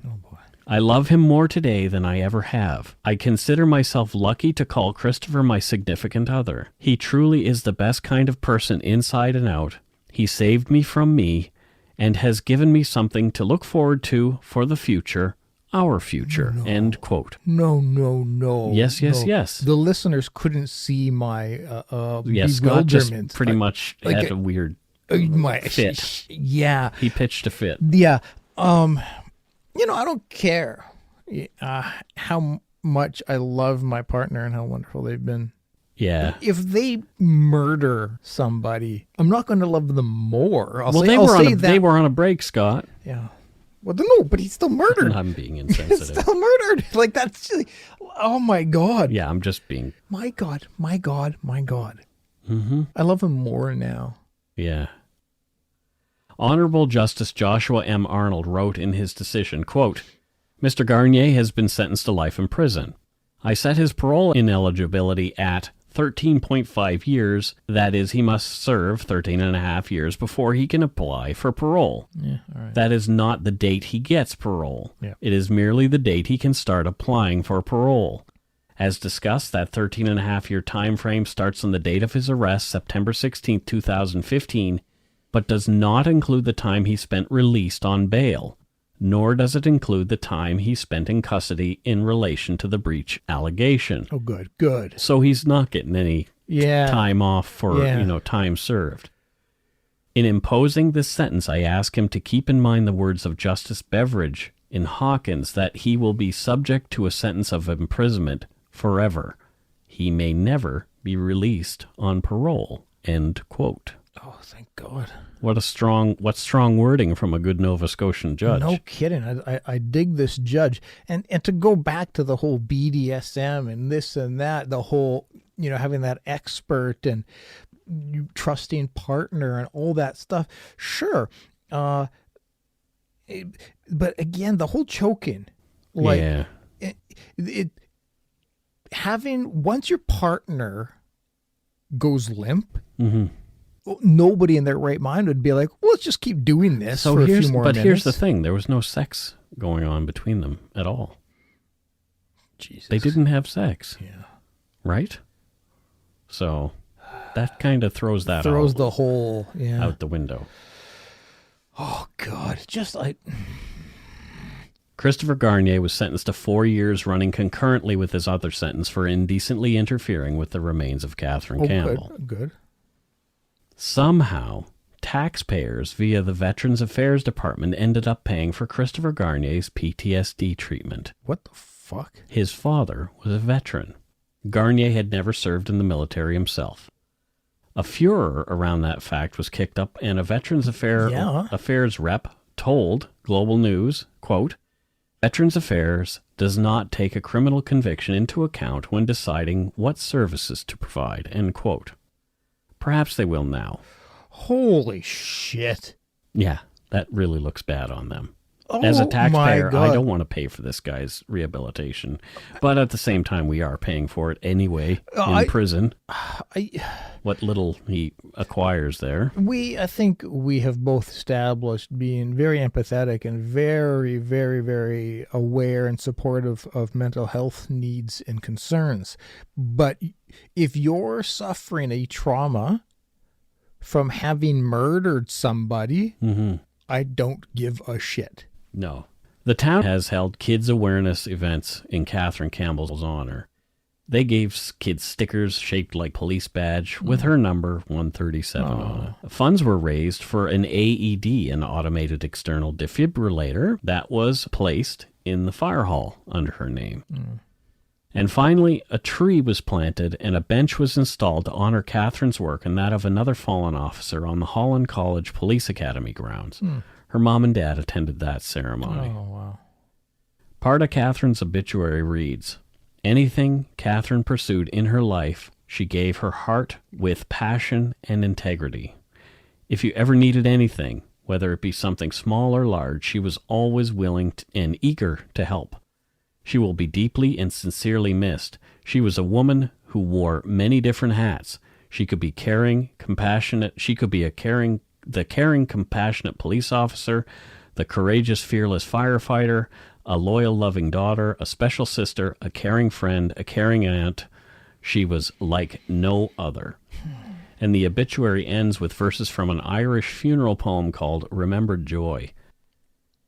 I love him more today than I ever have. I consider myself lucky to call Christopher my significant other. He truly is the best kind of person inside and out. He saved me from me and has given me something to look forward to for the future, our future, end quote. No. Yes. The listeners couldn't see my Scott just bewilderment. pretty much had a weird fit. Yeah. He pitched a fit. Yeah. I don't care how much I love my partner and how wonderful they've been. Yeah. If they murder somebody, I'm not going to love them more. They were on a break, Scott. Yeah. Well, no, but he's still murdered. I'm being insensitive. He's still murdered. Like, that's just, oh my God. Yeah, I'm just being. My God. Mm-hmm. I love him more now. Yeah. Honorable Justice Joshua M. Arnold wrote in his decision, quote, Mr. Garnier has been sentenced to life in prison. I set his parole ineligibility at 13.5 years. That is, he must serve 13 and a half years before he can apply for parole. Yeah, all right. That is not the date he gets parole. Yeah. It is merely the date he can start applying for parole. As discussed, that 13 and a half year time frame starts on the date of his arrest, September 16, 2015, but does not include the time he spent released on bail, nor does it include the time he spent in custody in relation to the breach allegation. Oh, good. So he's not getting any time off for, time served. In imposing this sentence, I ask him to keep in mind the words of Justice Beveridge in Hawkins that he will be subject to a sentence of imprisonment forever. He may never be released on parole, end quote. Oh, thank God. What strong wording from a good Nova Scotian judge. No kidding. I dig this judge. And to go back to the whole BDSM and this and that, the whole, having that expert and trusting partner and all that stuff. Sure. But again, the whole choking, like having, once your partner goes limp, nobody in their right mind would be like, well, let's just keep doing this for a few more minutes. But here's the thing. There was no sex going on between them at all. Jesus. They didn't have sex. Yeah. Right? So that kind of throws the whole out the window. Oh, God. Just like... Christopher Garnier was sentenced to 4 years running concurrently with his other sentence for indecently interfering with the remains of Catherine Campbell. Good. Somehow, taxpayers via the Veterans Affairs Department ended up paying for Christopher Garnier's PTSD treatment. What the fuck? His father was a veteran. Garnier had never served in the military himself. A furor around that fact was kicked up, and a Veterans Affairs rep told Global News, quote, Veterans Affairs does not take a criminal conviction into account when deciding what services to provide, end quote. Perhaps they will now. Holy shit. Yeah, that really looks bad on them. As a my taxpayer, God. I don't want to pay for this guy's rehabilitation. But at the same time, we are paying for it anyway in prison. What little he acquires there. I think we have both established being very empathetic and very, very, very aware and supportive of mental health needs and concerns. But if you're suffering a trauma from having murdered somebody, I don't give a shit. No. The town has held kids' awareness events in Catherine Campbell's honor. They gave kids stickers shaped like police badge with her number 137 on it. Funds were raised for an AED, an automated external defibrillator, that was placed in the fire hall under her name. And finally, a tree was planted and a bench was installed to honor Catherine's work and that of another fallen officer on the Holland College Police Academy grounds. Her mom and dad attended that ceremony. Oh, wow. Part of Catherine's obituary reads, anything Catherine pursued in her life, she gave her heart with passion and integrity. If you ever needed anything, whether it be something small or large, she was always willing and eager to help. She will be deeply and sincerely missed. She was a woman who wore many different hats. She could be caring, compassionate. She could be the caring, compassionate police officer, the courageous, fearless firefighter, a loyal, loving daughter, a special sister, a caring friend, a caring aunt. She was like no other. And the obituary ends with verses from an Irish funeral poem called Remembered Joy.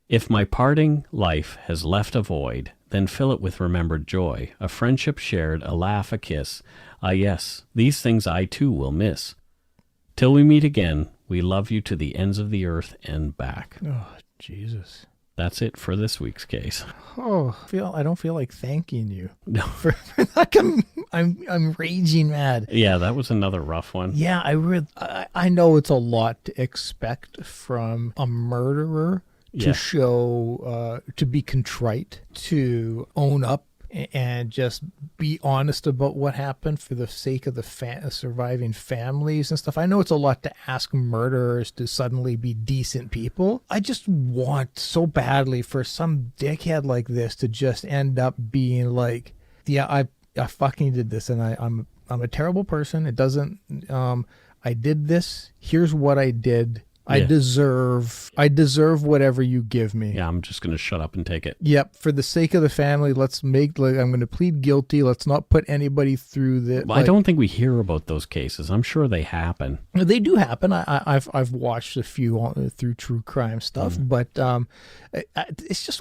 If my parting life has left a void, then fill it with remembered joy, a friendship shared, a laugh, a kiss. Ah, yes, these things I too will miss. Till we meet again, we love you to the ends of the earth and back. Oh, Jesus. That's it for this week's case. Oh, I don't feel like thanking you. No. For like I'm raging mad. Yeah, that was another rough one. Yeah, I know it's a lot to expect from a murderer to show, to be contrite, to own up and just be honest about what happened for the sake of the surviving families and stuff. I know it's a lot to ask murderers to suddenly be decent people. I just want so badly for some dickhead like this to just end up being like, yeah, I fucking did this and I'm a terrible person. It doesn't, I did this. Here's what I did. I deserve whatever you give me. Yeah, I'm just going to shut up and take it. Yep. For the sake of the family, I'm going to plead guilty. Let's not put anybody through the. Well, I don't think we hear about those cases. I'm sure they happen. They do happen. I've watched a few through true crime stuff, but it's just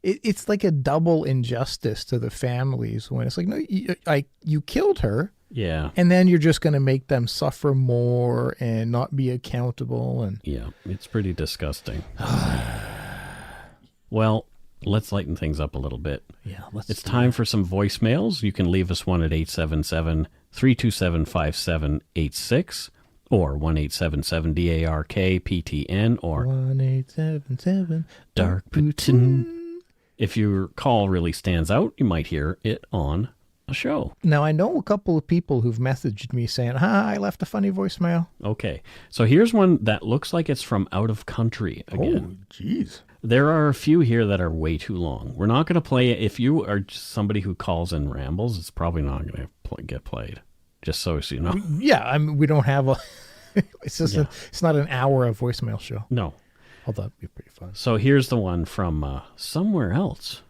it's like a double injustice to the families when it's like, no, you killed her. Yeah. And then you're just going to make them suffer more and not be accountable. And yeah, it's pretty disgusting. Well, let's lighten things up a little bit. Yeah, it's time for some voicemails. You can leave us one at 877-327-5786 or 1-877-DARK-PTN or 1-877-DARK-PTN. If your call really stands out, you might hear it on a show. Now, I know a couple of people who've messaged me saying, I left a funny voicemail. Okay. So here's one that looks like it's from out of country again. Oh, jeez. There are a few here that are way too long. We're not going to play it. If you are somebody who calls and rambles, it's probably not going to get played. Just so you know. Yeah, I mean, we don't have a... it's just it's not an hour of voicemail show. No. Although that'd be pretty fun. So here's the one from somewhere else.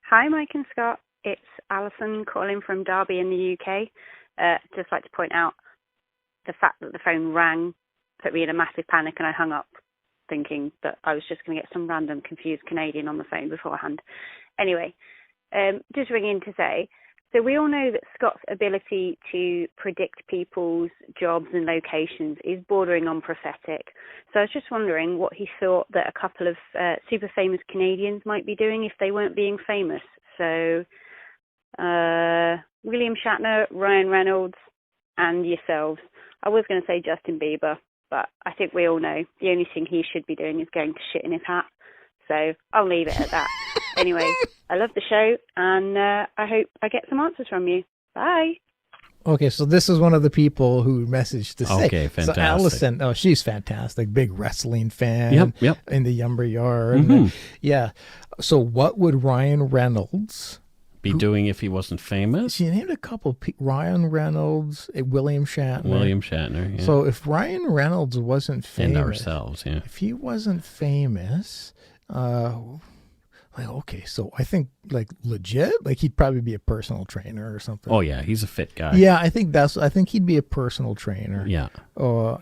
Hi, Mike and Scott. It's Alison calling from Derby in the UK. Just like to point out the fact that the phone rang put me in a massive panic and I hung up thinking that I was just going to get some random confused Canadian on the phone beforehand. Anyway, just ringing to say, so we all know that Scott's ability to predict people's jobs and locations is bordering on prophetic. So I was just wondering what he thought that a couple of super famous Canadians might be doing if they weren't being famous. So William Shatner, Ryan Reynolds, and yourselves. I was going to say Justin Bieber, but I think we all know the only thing he should be doing is going to shit in his hat. So I'll leave it at that. Anyway, I love the show, and I hope I get some answers from you. Bye. Okay, so this is one of the people who messaged to say. Okay, fantastic. So Allison, oh, she's fantastic. Big wrestling fan. Yep. In the Yumber Yard. Mm-hmm. Yeah. So what would Ryan Reynolds be doing if he wasn't famous? She named a couple. Ryan Reynolds, William Shatner. William Shatner, yeah. So if Ryan Reynolds wasn't famous. And ourselves, yeah. If he wasn't famous, okay, so I think legit, he'd probably be a personal trainer or something. Oh yeah, he's a fit guy. Yeah, I think he'd be a personal trainer. Yeah.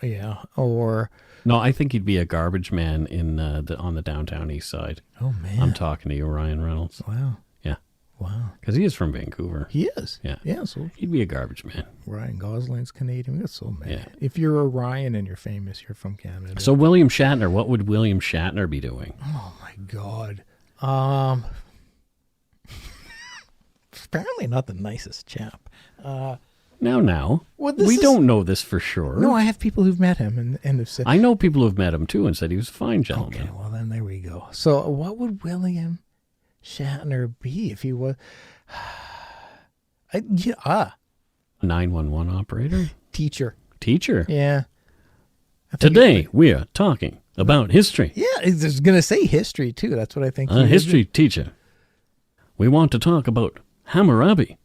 Yeah. Or no, I think he'd be a garbage man on the downtown east side. Oh man, I'm talking to you, Ryan Reynolds. Wow. Yeah. Wow. Because he is from Vancouver. He is. Yeah. Yeah. So he'd be a garbage man. Ryan Gosling's Canadian. We got so many. Yeah. If you're a Ryan and you're famous, you're from Canada. So William Shatner, what would William Shatner be doing? Oh my God. Apparently not the nicest chap. Now. Well, we don't know this for sure. No, I have people who've met him and have said. I know people who've met him too and said he was a fine gentleman. Okay, well then there we go. So what would William Shatner be if he was? 911 operator? Teacher. Yeah. Today we're talking about history. Yeah, I was going to say history too. That's what I think. A history teacher. We want to talk about Hammurabi.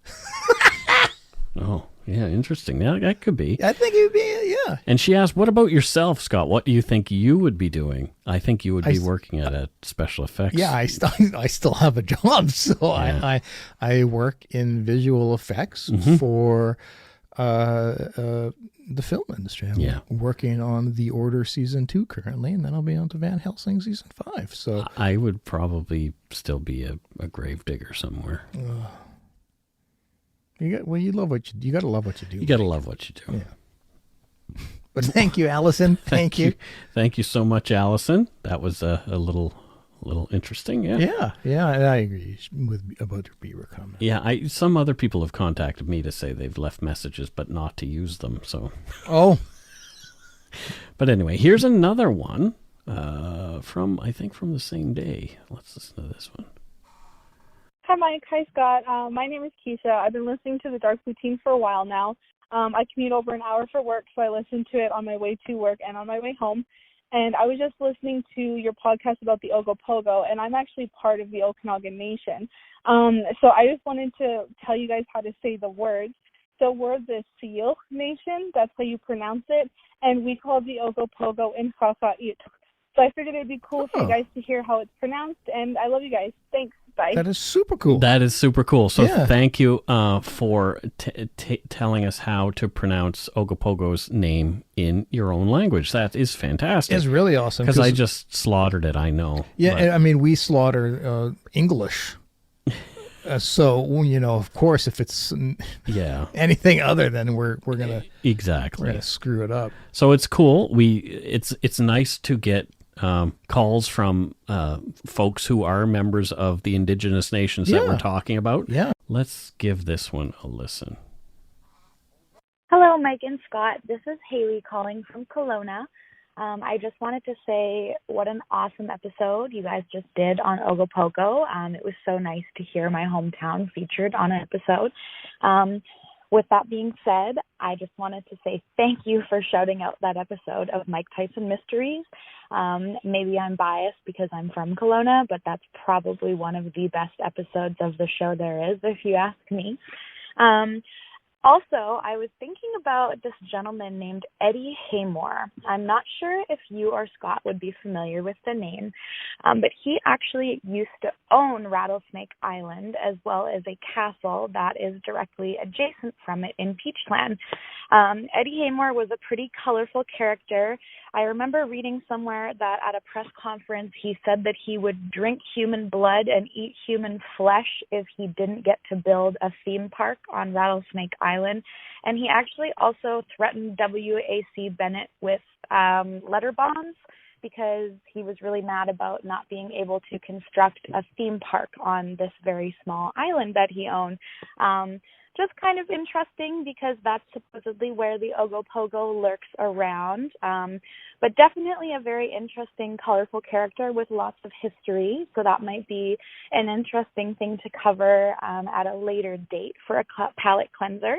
Oh, yeah, interesting. Yeah, that could be. I think it would be, yeah. And she asked, what about yourself, Scott? What do you think you would be doing? I think you would be working at a special effects. Yeah, I still have a job. So yeah. I work in visual effects for the film industry. I'm working on The Order Season 2 currently, and then I'll be on to Van Helsing Season 5. So I would probably still be a grave digger somewhere. You love what you got to love what you do. You got to love what you do. Yeah. But thank you, Allison. Thank you. Thank you so much, Allison. That was a little interesting. Yeah. Yeah. And I agree about your beaver comment. Yeah. Some other people have contacted me to say they've left messages, but not to use them. So. Oh. But anyway, here's another one from the same day. Let's listen to this one. Hi, Mike. Hi, Scott. My name is Keisha. I've been listening to the Dark Poutine for a while now. I commute over an hour for work, so I listen to it on my way to work and on my way home. And I was just listening to your podcast about the Ogopogo, and I'm actually part of the Okanagan Nation. So I just wanted to tell you guys how to say the words. So we're the Seal Nation. That's how you pronounce it. And we call the Ogopogo in Haka'it. So I figured it would be cool for you guys to hear how it's pronounced. And I love you guys. Thanks. Bye. That is super cool. So thank you for telling us how to pronounce Ogopogo's name in your own language. That is fantastic. It's really awesome. Because I just slaughtered it, I know. Yeah, I mean, we slaughter English. So, of course, if it's anything other than we're going to screw it up. So it's cool. It's nice to get calls from folks who are members of the indigenous nations that we're talking about. Yeah. Let's give this one a listen. Hello, Mike and Scott. This is Haley calling from Kelowna. I just wanted to say what an awesome episode you guys just did on Ogopogo. It was so nice to hear my hometown featured on an episode. With that being said, I just wanted to say thank you for shouting out that episode of Mike Tyson Mysteries. Maybe I'm biased because I'm from Kelowna, but that's probably one of the best episodes of the show there is, if you ask me. Also, I was thinking about this gentleman named Eddie Haymore. I'm not sure if you or Scott would be familiar with the name, but he actually used to own Rattlesnake Island as well as a castle that is directly adjacent from it in Peachland. Eddie Haymore was a pretty colorful character. I remember reading somewhere that at a press conference he said that he would drink human blood and eat human flesh if he didn't get to build a theme park on Rattlesnake Island. And he actually also threatened W.A.C. Bennett with letter bombs because he was really mad about not being able to construct a theme park on this very small island that he owned. Just kind of interesting because that's supposedly where the Ogopogo lurks around. But definitely a very interesting, colorful character with lots of history. So that might be an interesting thing to cover at a later date for a palate cleanser.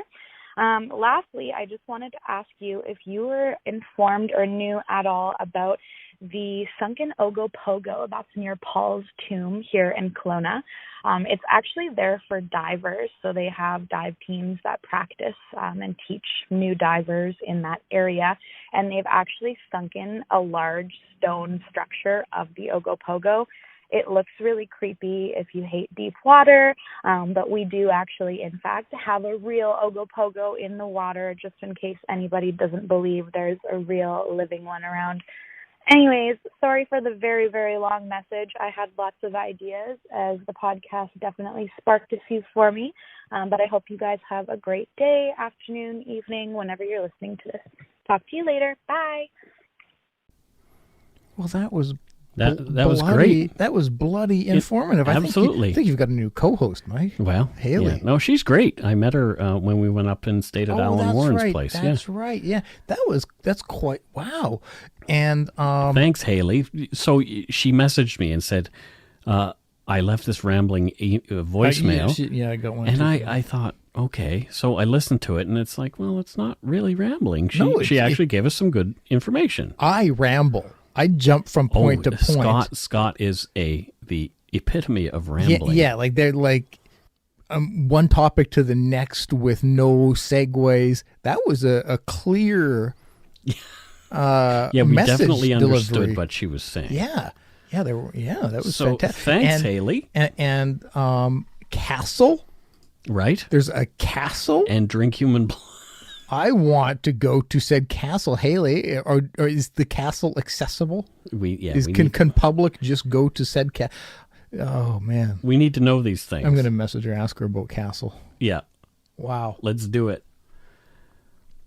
Lastly, I just wanted to ask you if you were informed or knew at all about the sunken Ogopogo that's near Paul's Tomb here in Kelowna. It's actually there for divers, so they have dive teams that practice and teach new divers in that area, and they've actually sunken a large stone structure of the Ogopogo. It looks really creepy if you hate deep water, but we do actually, in fact, have a real Ogopogo in the water, just in case anybody doesn't believe there's a real living one around. Anyways, sorry for the very, very long message. I had lots of ideas, as the podcast definitely sparked a few for me, but I hope you guys have a great day, afternoon, evening, whenever you're listening to this. Talk to you later. Bye. Well, that was That was great. That was bloody informative. Absolutely. I think you've got a new co-host, Mike. Well, Haley. Yeah. No, she's great. I met her when we went up and stayed at Alan Warren's place. That's right. Yeah, that's quite wow. And thanks, Haley. So she messaged me and said, "I left this rambling voicemail." I got one. And I thought, okay. So I listened to it, and it's like, well, it's not really rambling. She actually gave us some good information. I ramble. I jump from point to point. Scott is the epitome of rambling. Yeah, like they're like one topic to the next with no segues. That was a clear we definitely understood delivery. what she was saying. Yeah, that was fantastic. Thanks, Haley. And castle, right? There's a castle and drink human blood. I want to go to said castle, Haley. Or is the castle accessible? Can public just go to said castle? Oh man, we need to know these things. I'm going to message her, ask her about castle. Yeah. Wow. Let's do it.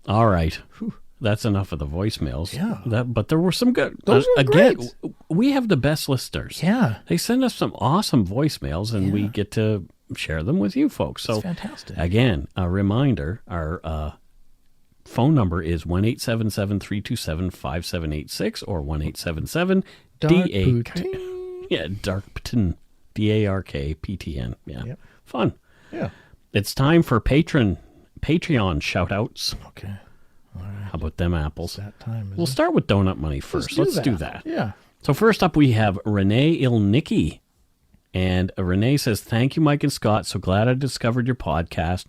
All right. Whew. That's enough of the voicemails. Yeah. But there were some good. Those were again, great. We have the best listeners. Yeah. They send us some awesome voicemails, and we get to share them with you folks. So that's fantastic. Again, a reminder: our phone number is 1-877-327-5786 or 1-877-DARKPTN. Yeah, Darkptn. DARKPTN. Yeah. Yep. Fun. Yeah. It's time for Patreon shout-outs. Okay. All right. How about them apples? It's that time. We'll start with donut money first. Let's do that. Yeah. So first up, we have Renee Ilnicki. And Renee says, "Thank you, Mike and Scott. So glad I discovered your podcast.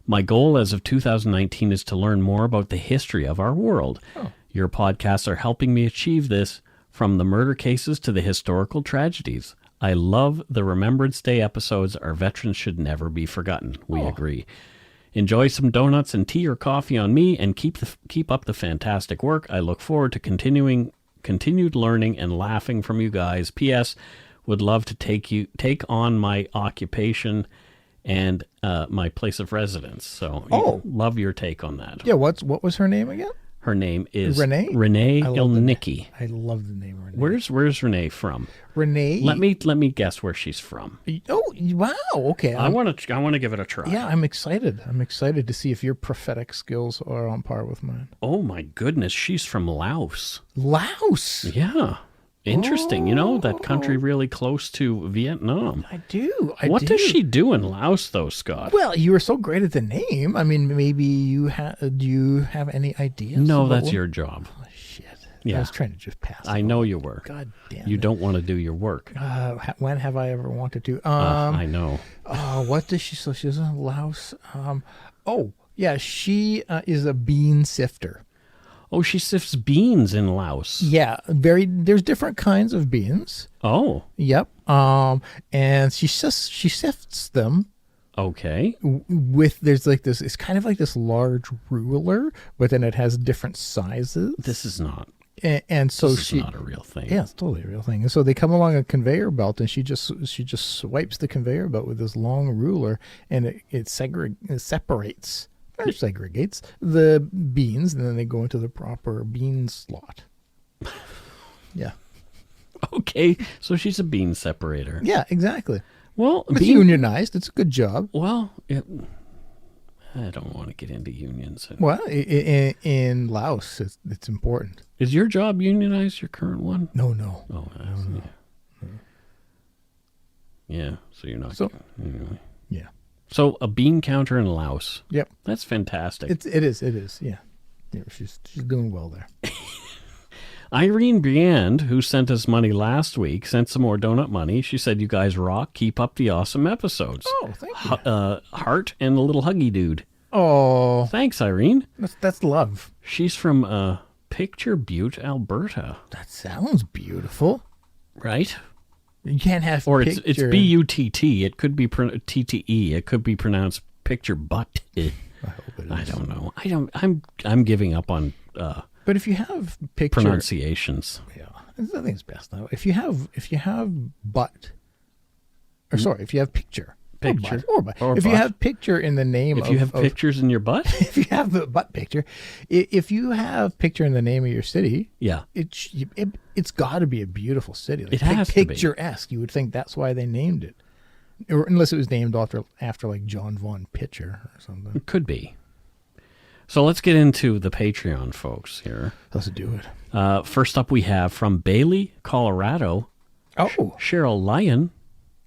My goal as of 2019 is to learn more about the history of our world. Oh. Your podcasts are helping me achieve this, from the murder cases to the historical tragedies. I love the Remembrance Day episodes. Our veterans should never be forgotten." We agree. "Enjoy some donuts and tea or coffee on me, and keep up the fantastic work. I look forward to continued learning and laughing from you guys. P.S. Would love to take on my occupation and my place of residence." So love your take on that. Yeah, what was her name again? Her name is Renee Ilnicki. I love the name Renee. Where's Renee from? Renee. Let me guess where she's from. Oh, wow. Okay. I want to give it a try. Yeah, I'm excited. I'm excited to see if your prophetic skills are on par with mine. Oh my goodness, she's from Laos. Laos. Yeah. Interesting. That country really close to Vietnam. I do. What does she do in Laos, though, Scott? Well, you were so great at the name. I mean, maybe do you have any ideas? No, that's your job. Oh, shit. Yeah. I was trying to just pass. I know you were. God damn You don't want to do your work. When have I ever wanted to? I know. What does she? So she's in Laos. She is a bean sifter. Oh, she sifts beans in Laos. Yeah, there's different kinds of beans. Oh. Yep. And she sifts them. Okay. There's like this, it's kind of like this large ruler, but then it has different sizes. This is not. And so this is not a real thing. Yeah, it's totally a real thing. And so they come along a conveyor belt, and she just swipes the conveyor belt with this long ruler, and it separates. Or segregates the beans, and then they go into the proper bean slot. Yeah. Okay, so she's a bean separator. Yeah, exactly. Well, it's unionized. It's a good job. Well, I don't want to get into unions. Well, in Laos, it's important. Is your job unionized, your current one? No. Oh, no. Yeah, so you're not. So, anyway. Yeah. So a bean counter in Laos. Yep. That's fantastic. It is. Yeah. She's doing well there. Irene Briand, who sent us money last week, sent some more donut money. She said, "You guys rock. Keep up the awesome episodes." Oh, thank you. Heart and a little huggy dude. Oh, thanks, Irene. That's love. She's from Picture Butte, Alberta. That sounds beautiful, right? You can't have or picture. it's B-U-T-T. It could be T-T-E. It could be pronounced Picture Butt. I hope it is. I don't know. I'm giving up on. But if you have picture pronunciations, yeah, I think it's best now. If you have butt, or sorry, if you have picture or butt. If you have picture in the name, if you have pictures in your butt, if you have the butt picture, if you have picture in the name of your city, yeah, it's got to be a beautiful city. Like, it has to be picturesque. You would think that's why they named it, or unless it was named after like John Von Pitcher or something. It could be. So let's get into the Patreon, folks, here. Let's do it. First up, we have from Bailey, Colorado. Oh. Cheryl Lyon,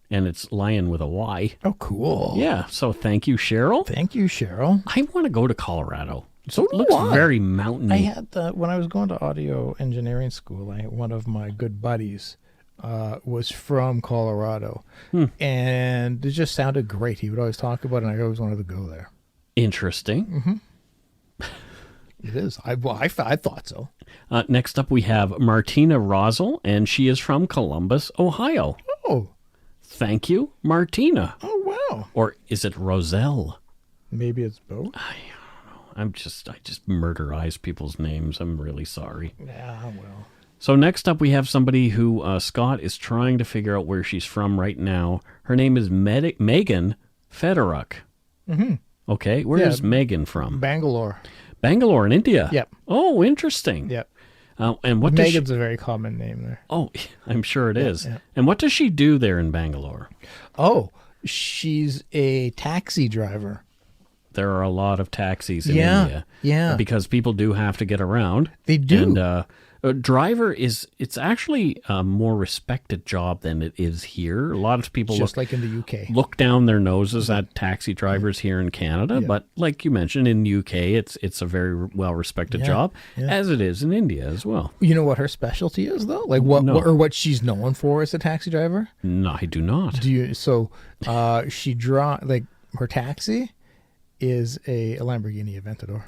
and it's Lyon with a Y. Oh, cool. Yeah, so thank you, Cheryl. Thank you, Cheryl. I want to go to Colorado. So it looks very mountainy. I had when I was going to audio engineering school, one of my good buddies was from Colorado, and it just sounded great. He would always talk about it, and I always wanted to go there. Interesting. Mm-hmm. It is. I thought so. Next up, we have Martina Rosel, and she is from Columbus, Ohio. Oh. Thank you, Martina. Oh, wow. Or is it Roselle? Maybe it's both. I don't know. I just murderize people's names. I'm really sorry. Yeah, well. So next up, we have somebody who Scott is trying to figure out where she's from right now. Her name is Megan Federuk. Mm-hmm. Okay, where is Megan from? Bangalore. Bangalore in India? Yep. Oh, interesting. Yep. And what Megan's a very common name there. Oh, I'm sure it is. Yeah. And what does she do there in Bangalore? Oh, she's a taxi driver. There are a lot of taxis in India. Yeah. Because people do have to get around. They do. And a driver it's actually a more respected job than it is here. A lot of people just like in the UK look down their noses at taxi drivers here in Canada, but like you mentioned, in the UK it's a very well respected job, as it is in India as well. You know what her specialty is though? Like what she's known for as a taxi driver? No, I do not. Do you? So she her taxi is a Lamborghini Aventador.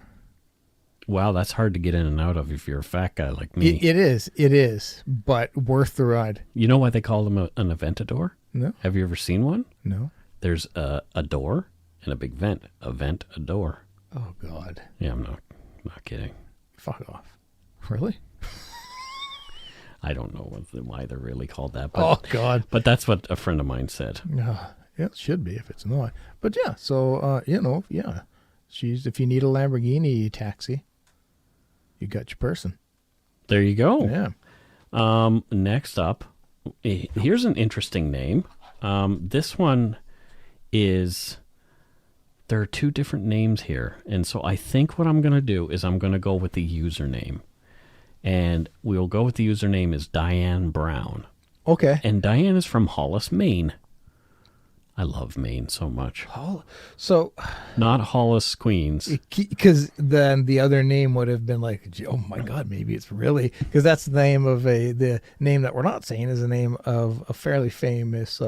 Wow, that's hard to get in and out of if you're a fat guy like me. It is, but worth the ride. You know why they call them an Aventador? No. Have you ever seen one? No. There's a door and a big vent. A vent, a door. Oh, God. Yeah, I'm not kidding. Fuck off. Really? I don't know why they're really called that. But, oh, God. But that's what a friend of mine said. Yeah, it should be if it's not. But yeah, so, if you need a Lamborghini taxi, you got your person. There you go. Yeah. Next up, here's an interesting name. This one is, there are two different names here. And so I think what I'm going to do is I'm going to go with the username. And we'll go with the username is Diane Brown. Okay. And Diane is from Hollis, Maine. I love Maine so much. So, not Hollis, Queens. Because then the other name would have been like, oh my God, maybe it's really, because that's the name of the name that we're not saying is the name of a fairly famous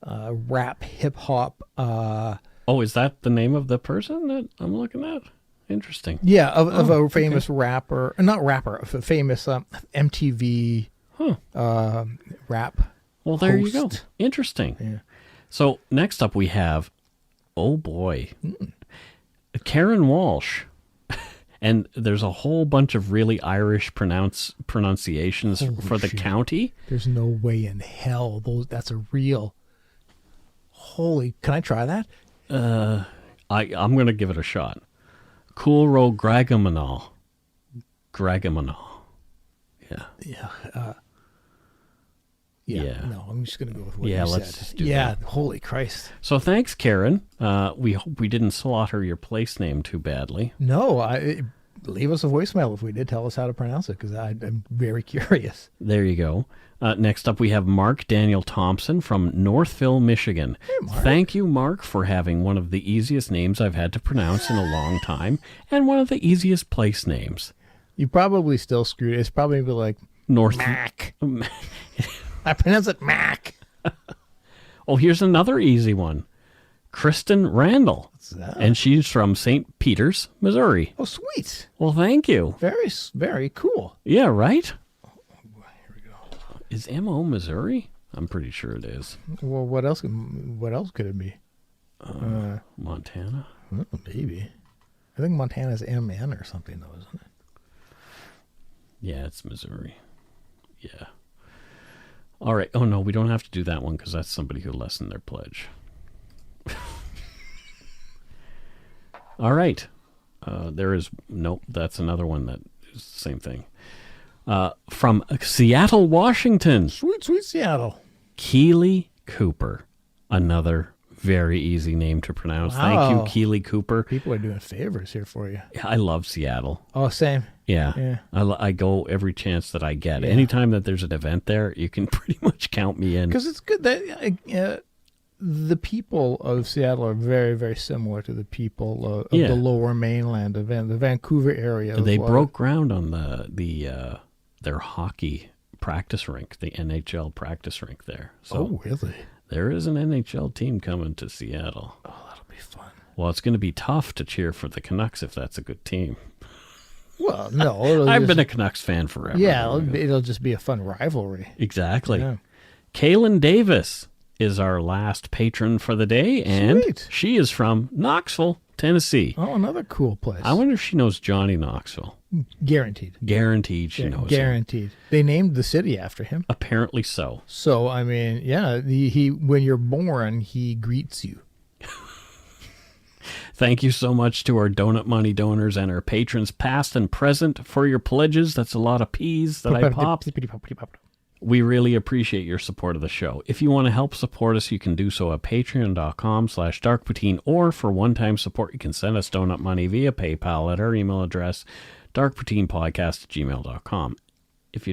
rap hip hop. Oh, is that the name of the person that I'm looking at? Interesting. Yeah, of a famous rapper, not rapper, of a famous MTV rap. Well, there host. You go. Interesting. Yeah. So next up we have, oh boy, Karen Walsh. And there's a whole bunch of really Irish pronunciations for the county. There's no way in hell that's a real. Holy, can I try that? I'm going to give it a shot. Coolro Gragamanal. Yeah. Yeah. No, I'm just going to go with what you let's said. Just do that. Holy Christ. So thanks, Karen. We hope we didn't slaughter your place name too badly. No, leave us a voicemail if we did. Tell us how to pronounce it, because I'm very curious. There you go. Next up, we have Mark Daniel Thompson from Northville, Michigan. Hey, Mark. Thank you, Mark, for having one of the easiest names I've had to pronounce in a long time, and one of the easiest place names. You probably still screwed it. It's probably like Mac. I pronounce it Mac. Oh, here's another easy one. Kristen Randall. What's that? And she's from St. Peters, Missouri. Oh, sweet. Well, thank you. Very, very cool. Yeah, right? Oh, here we go. Is M.O. Missouri? I'm pretty sure it is. Well, what else could it be? Montana? Oh, maybe. I think Montana's M.N. or something, though, isn't it? Yeah, it's Missouri. Yeah. All right. Oh, no, we don't have to do that one because that's somebody who lessened their pledge. All right. That's another one that is the same thing. From Seattle, Washington. Sweet, sweet Seattle. Keely Cooper. Another very easy name to pronounce. Wow. Thank you, Keely Cooper. People are doing favors here for you. I love Seattle. Oh, same. Yeah. I go every chance that I get. Yeah. Anytime that there's an event there, you can pretty much count me in. Because it's good that the people of Seattle are very, very similar to the people of the lower mainland, the Vancouver area. They broke ground on their hockey practice rink, the NHL practice rink there. So oh, really? There is an NHL team coming to Seattle. Oh, that'll be fun. Well, it's going to be tough to cheer for the Canucks if that's a good team. Well, no. I've been a Canucks fan forever. Yeah, it'll just be a fun rivalry. Exactly. Yeah. Kaylin Davis is our last patron for the day, and Sweet. she is from Knoxville, Tennessee. Oh, another cool place. I wonder if she knows Johnny Knoxville. Guaranteed. Guaranteed she knows him. Guaranteed. They named the city after him. Apparently so. So, I mean, yeah, he when you're born, he greets you. Thank you so much to our donut money donors and our patrons, past and present, for your pledges. That's a lot of P's that I popped. We really appreciate your support of the show. If you want to help support us, you can do so at patreon.com/darkpoutine, or for one-time support, you can send us donut money via PayPal at our email address, darkpoutinepodcast@gmail.com. If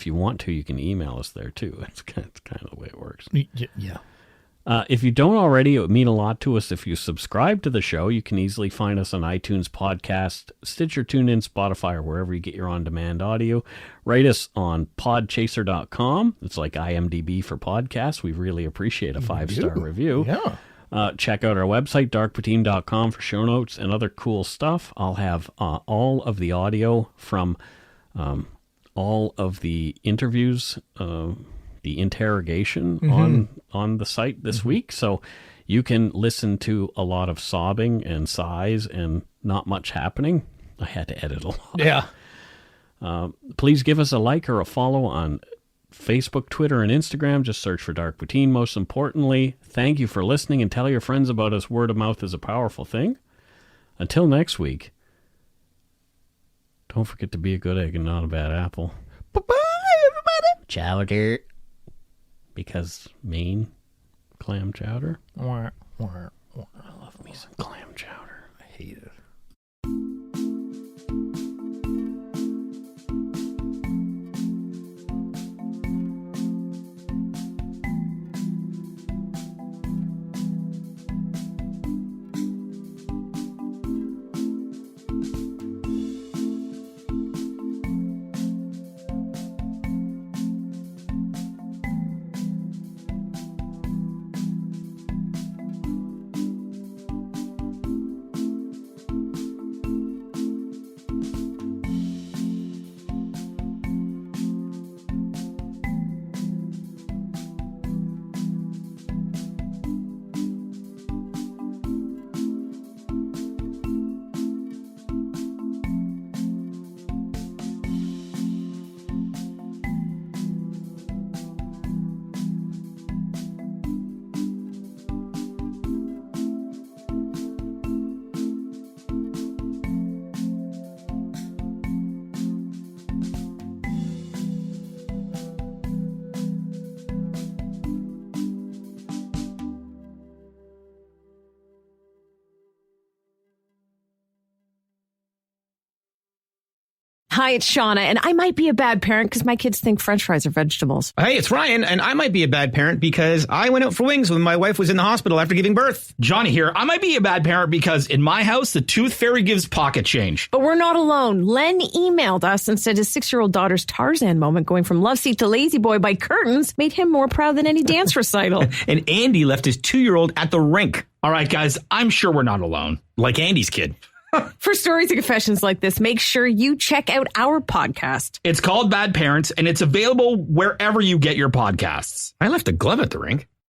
you want to, you can email us there too. It's kind of the way it works. Yeah. If you don't already, it would mean a lot to us if you subscribe to the show. You can easily find us on iTunes Podcast, Stitcher, TuneIn, Spotify, or wherever you get your on-demand audio. Rate us on podchaser.com. It's like IMDb for podcasts. We really appreciate a 5-star review. Yeah. Check out our website, darkpoutine.com, for show notes and other cool stuff. I'll have all of the audio from all of the interviews, the interrogation on the site this week, so you can listen to a lot of sobbing and sighs and not much happening. I had to edit a lot. Yeah. Please give us a like or a follow on Facebook, Twitter, and Instagram. Just search for Dark Poutine. Most importantly, thank you for listening, and tell your friends about us. Word of mouth is a powerful thing. Until next week, don't forget to be a good egg and not a bad apple. Bye-bye, everybody. Chowder. Because Maine clam chowder. I love me some clam chowder. I hate it. Hi, it's Shauna, and I might be a bad parent because my kids think French fries are vegetables. Hey, it's Ryan, and I might be a bad parent because I went out for wings when my wife was in the hospital after giving birth. Johnny here. I might be a bad parent because in my house, the tooth fairy gives pocket change. But we're not alone. Len emailed us and said his 6-year-old daughter's Tarzan moment going from love seat to lazy boy by curtains made him more proud than any dance recital. And Andy left his 2-year-old at the rink. All right, guys, I'm sure we're not alone. Like Andy's kid. For stories and confessions like this, make sure you check out our podcast. It's called Bad Parents, and it's available wherever you get your podcasts. I left a glove at the rink.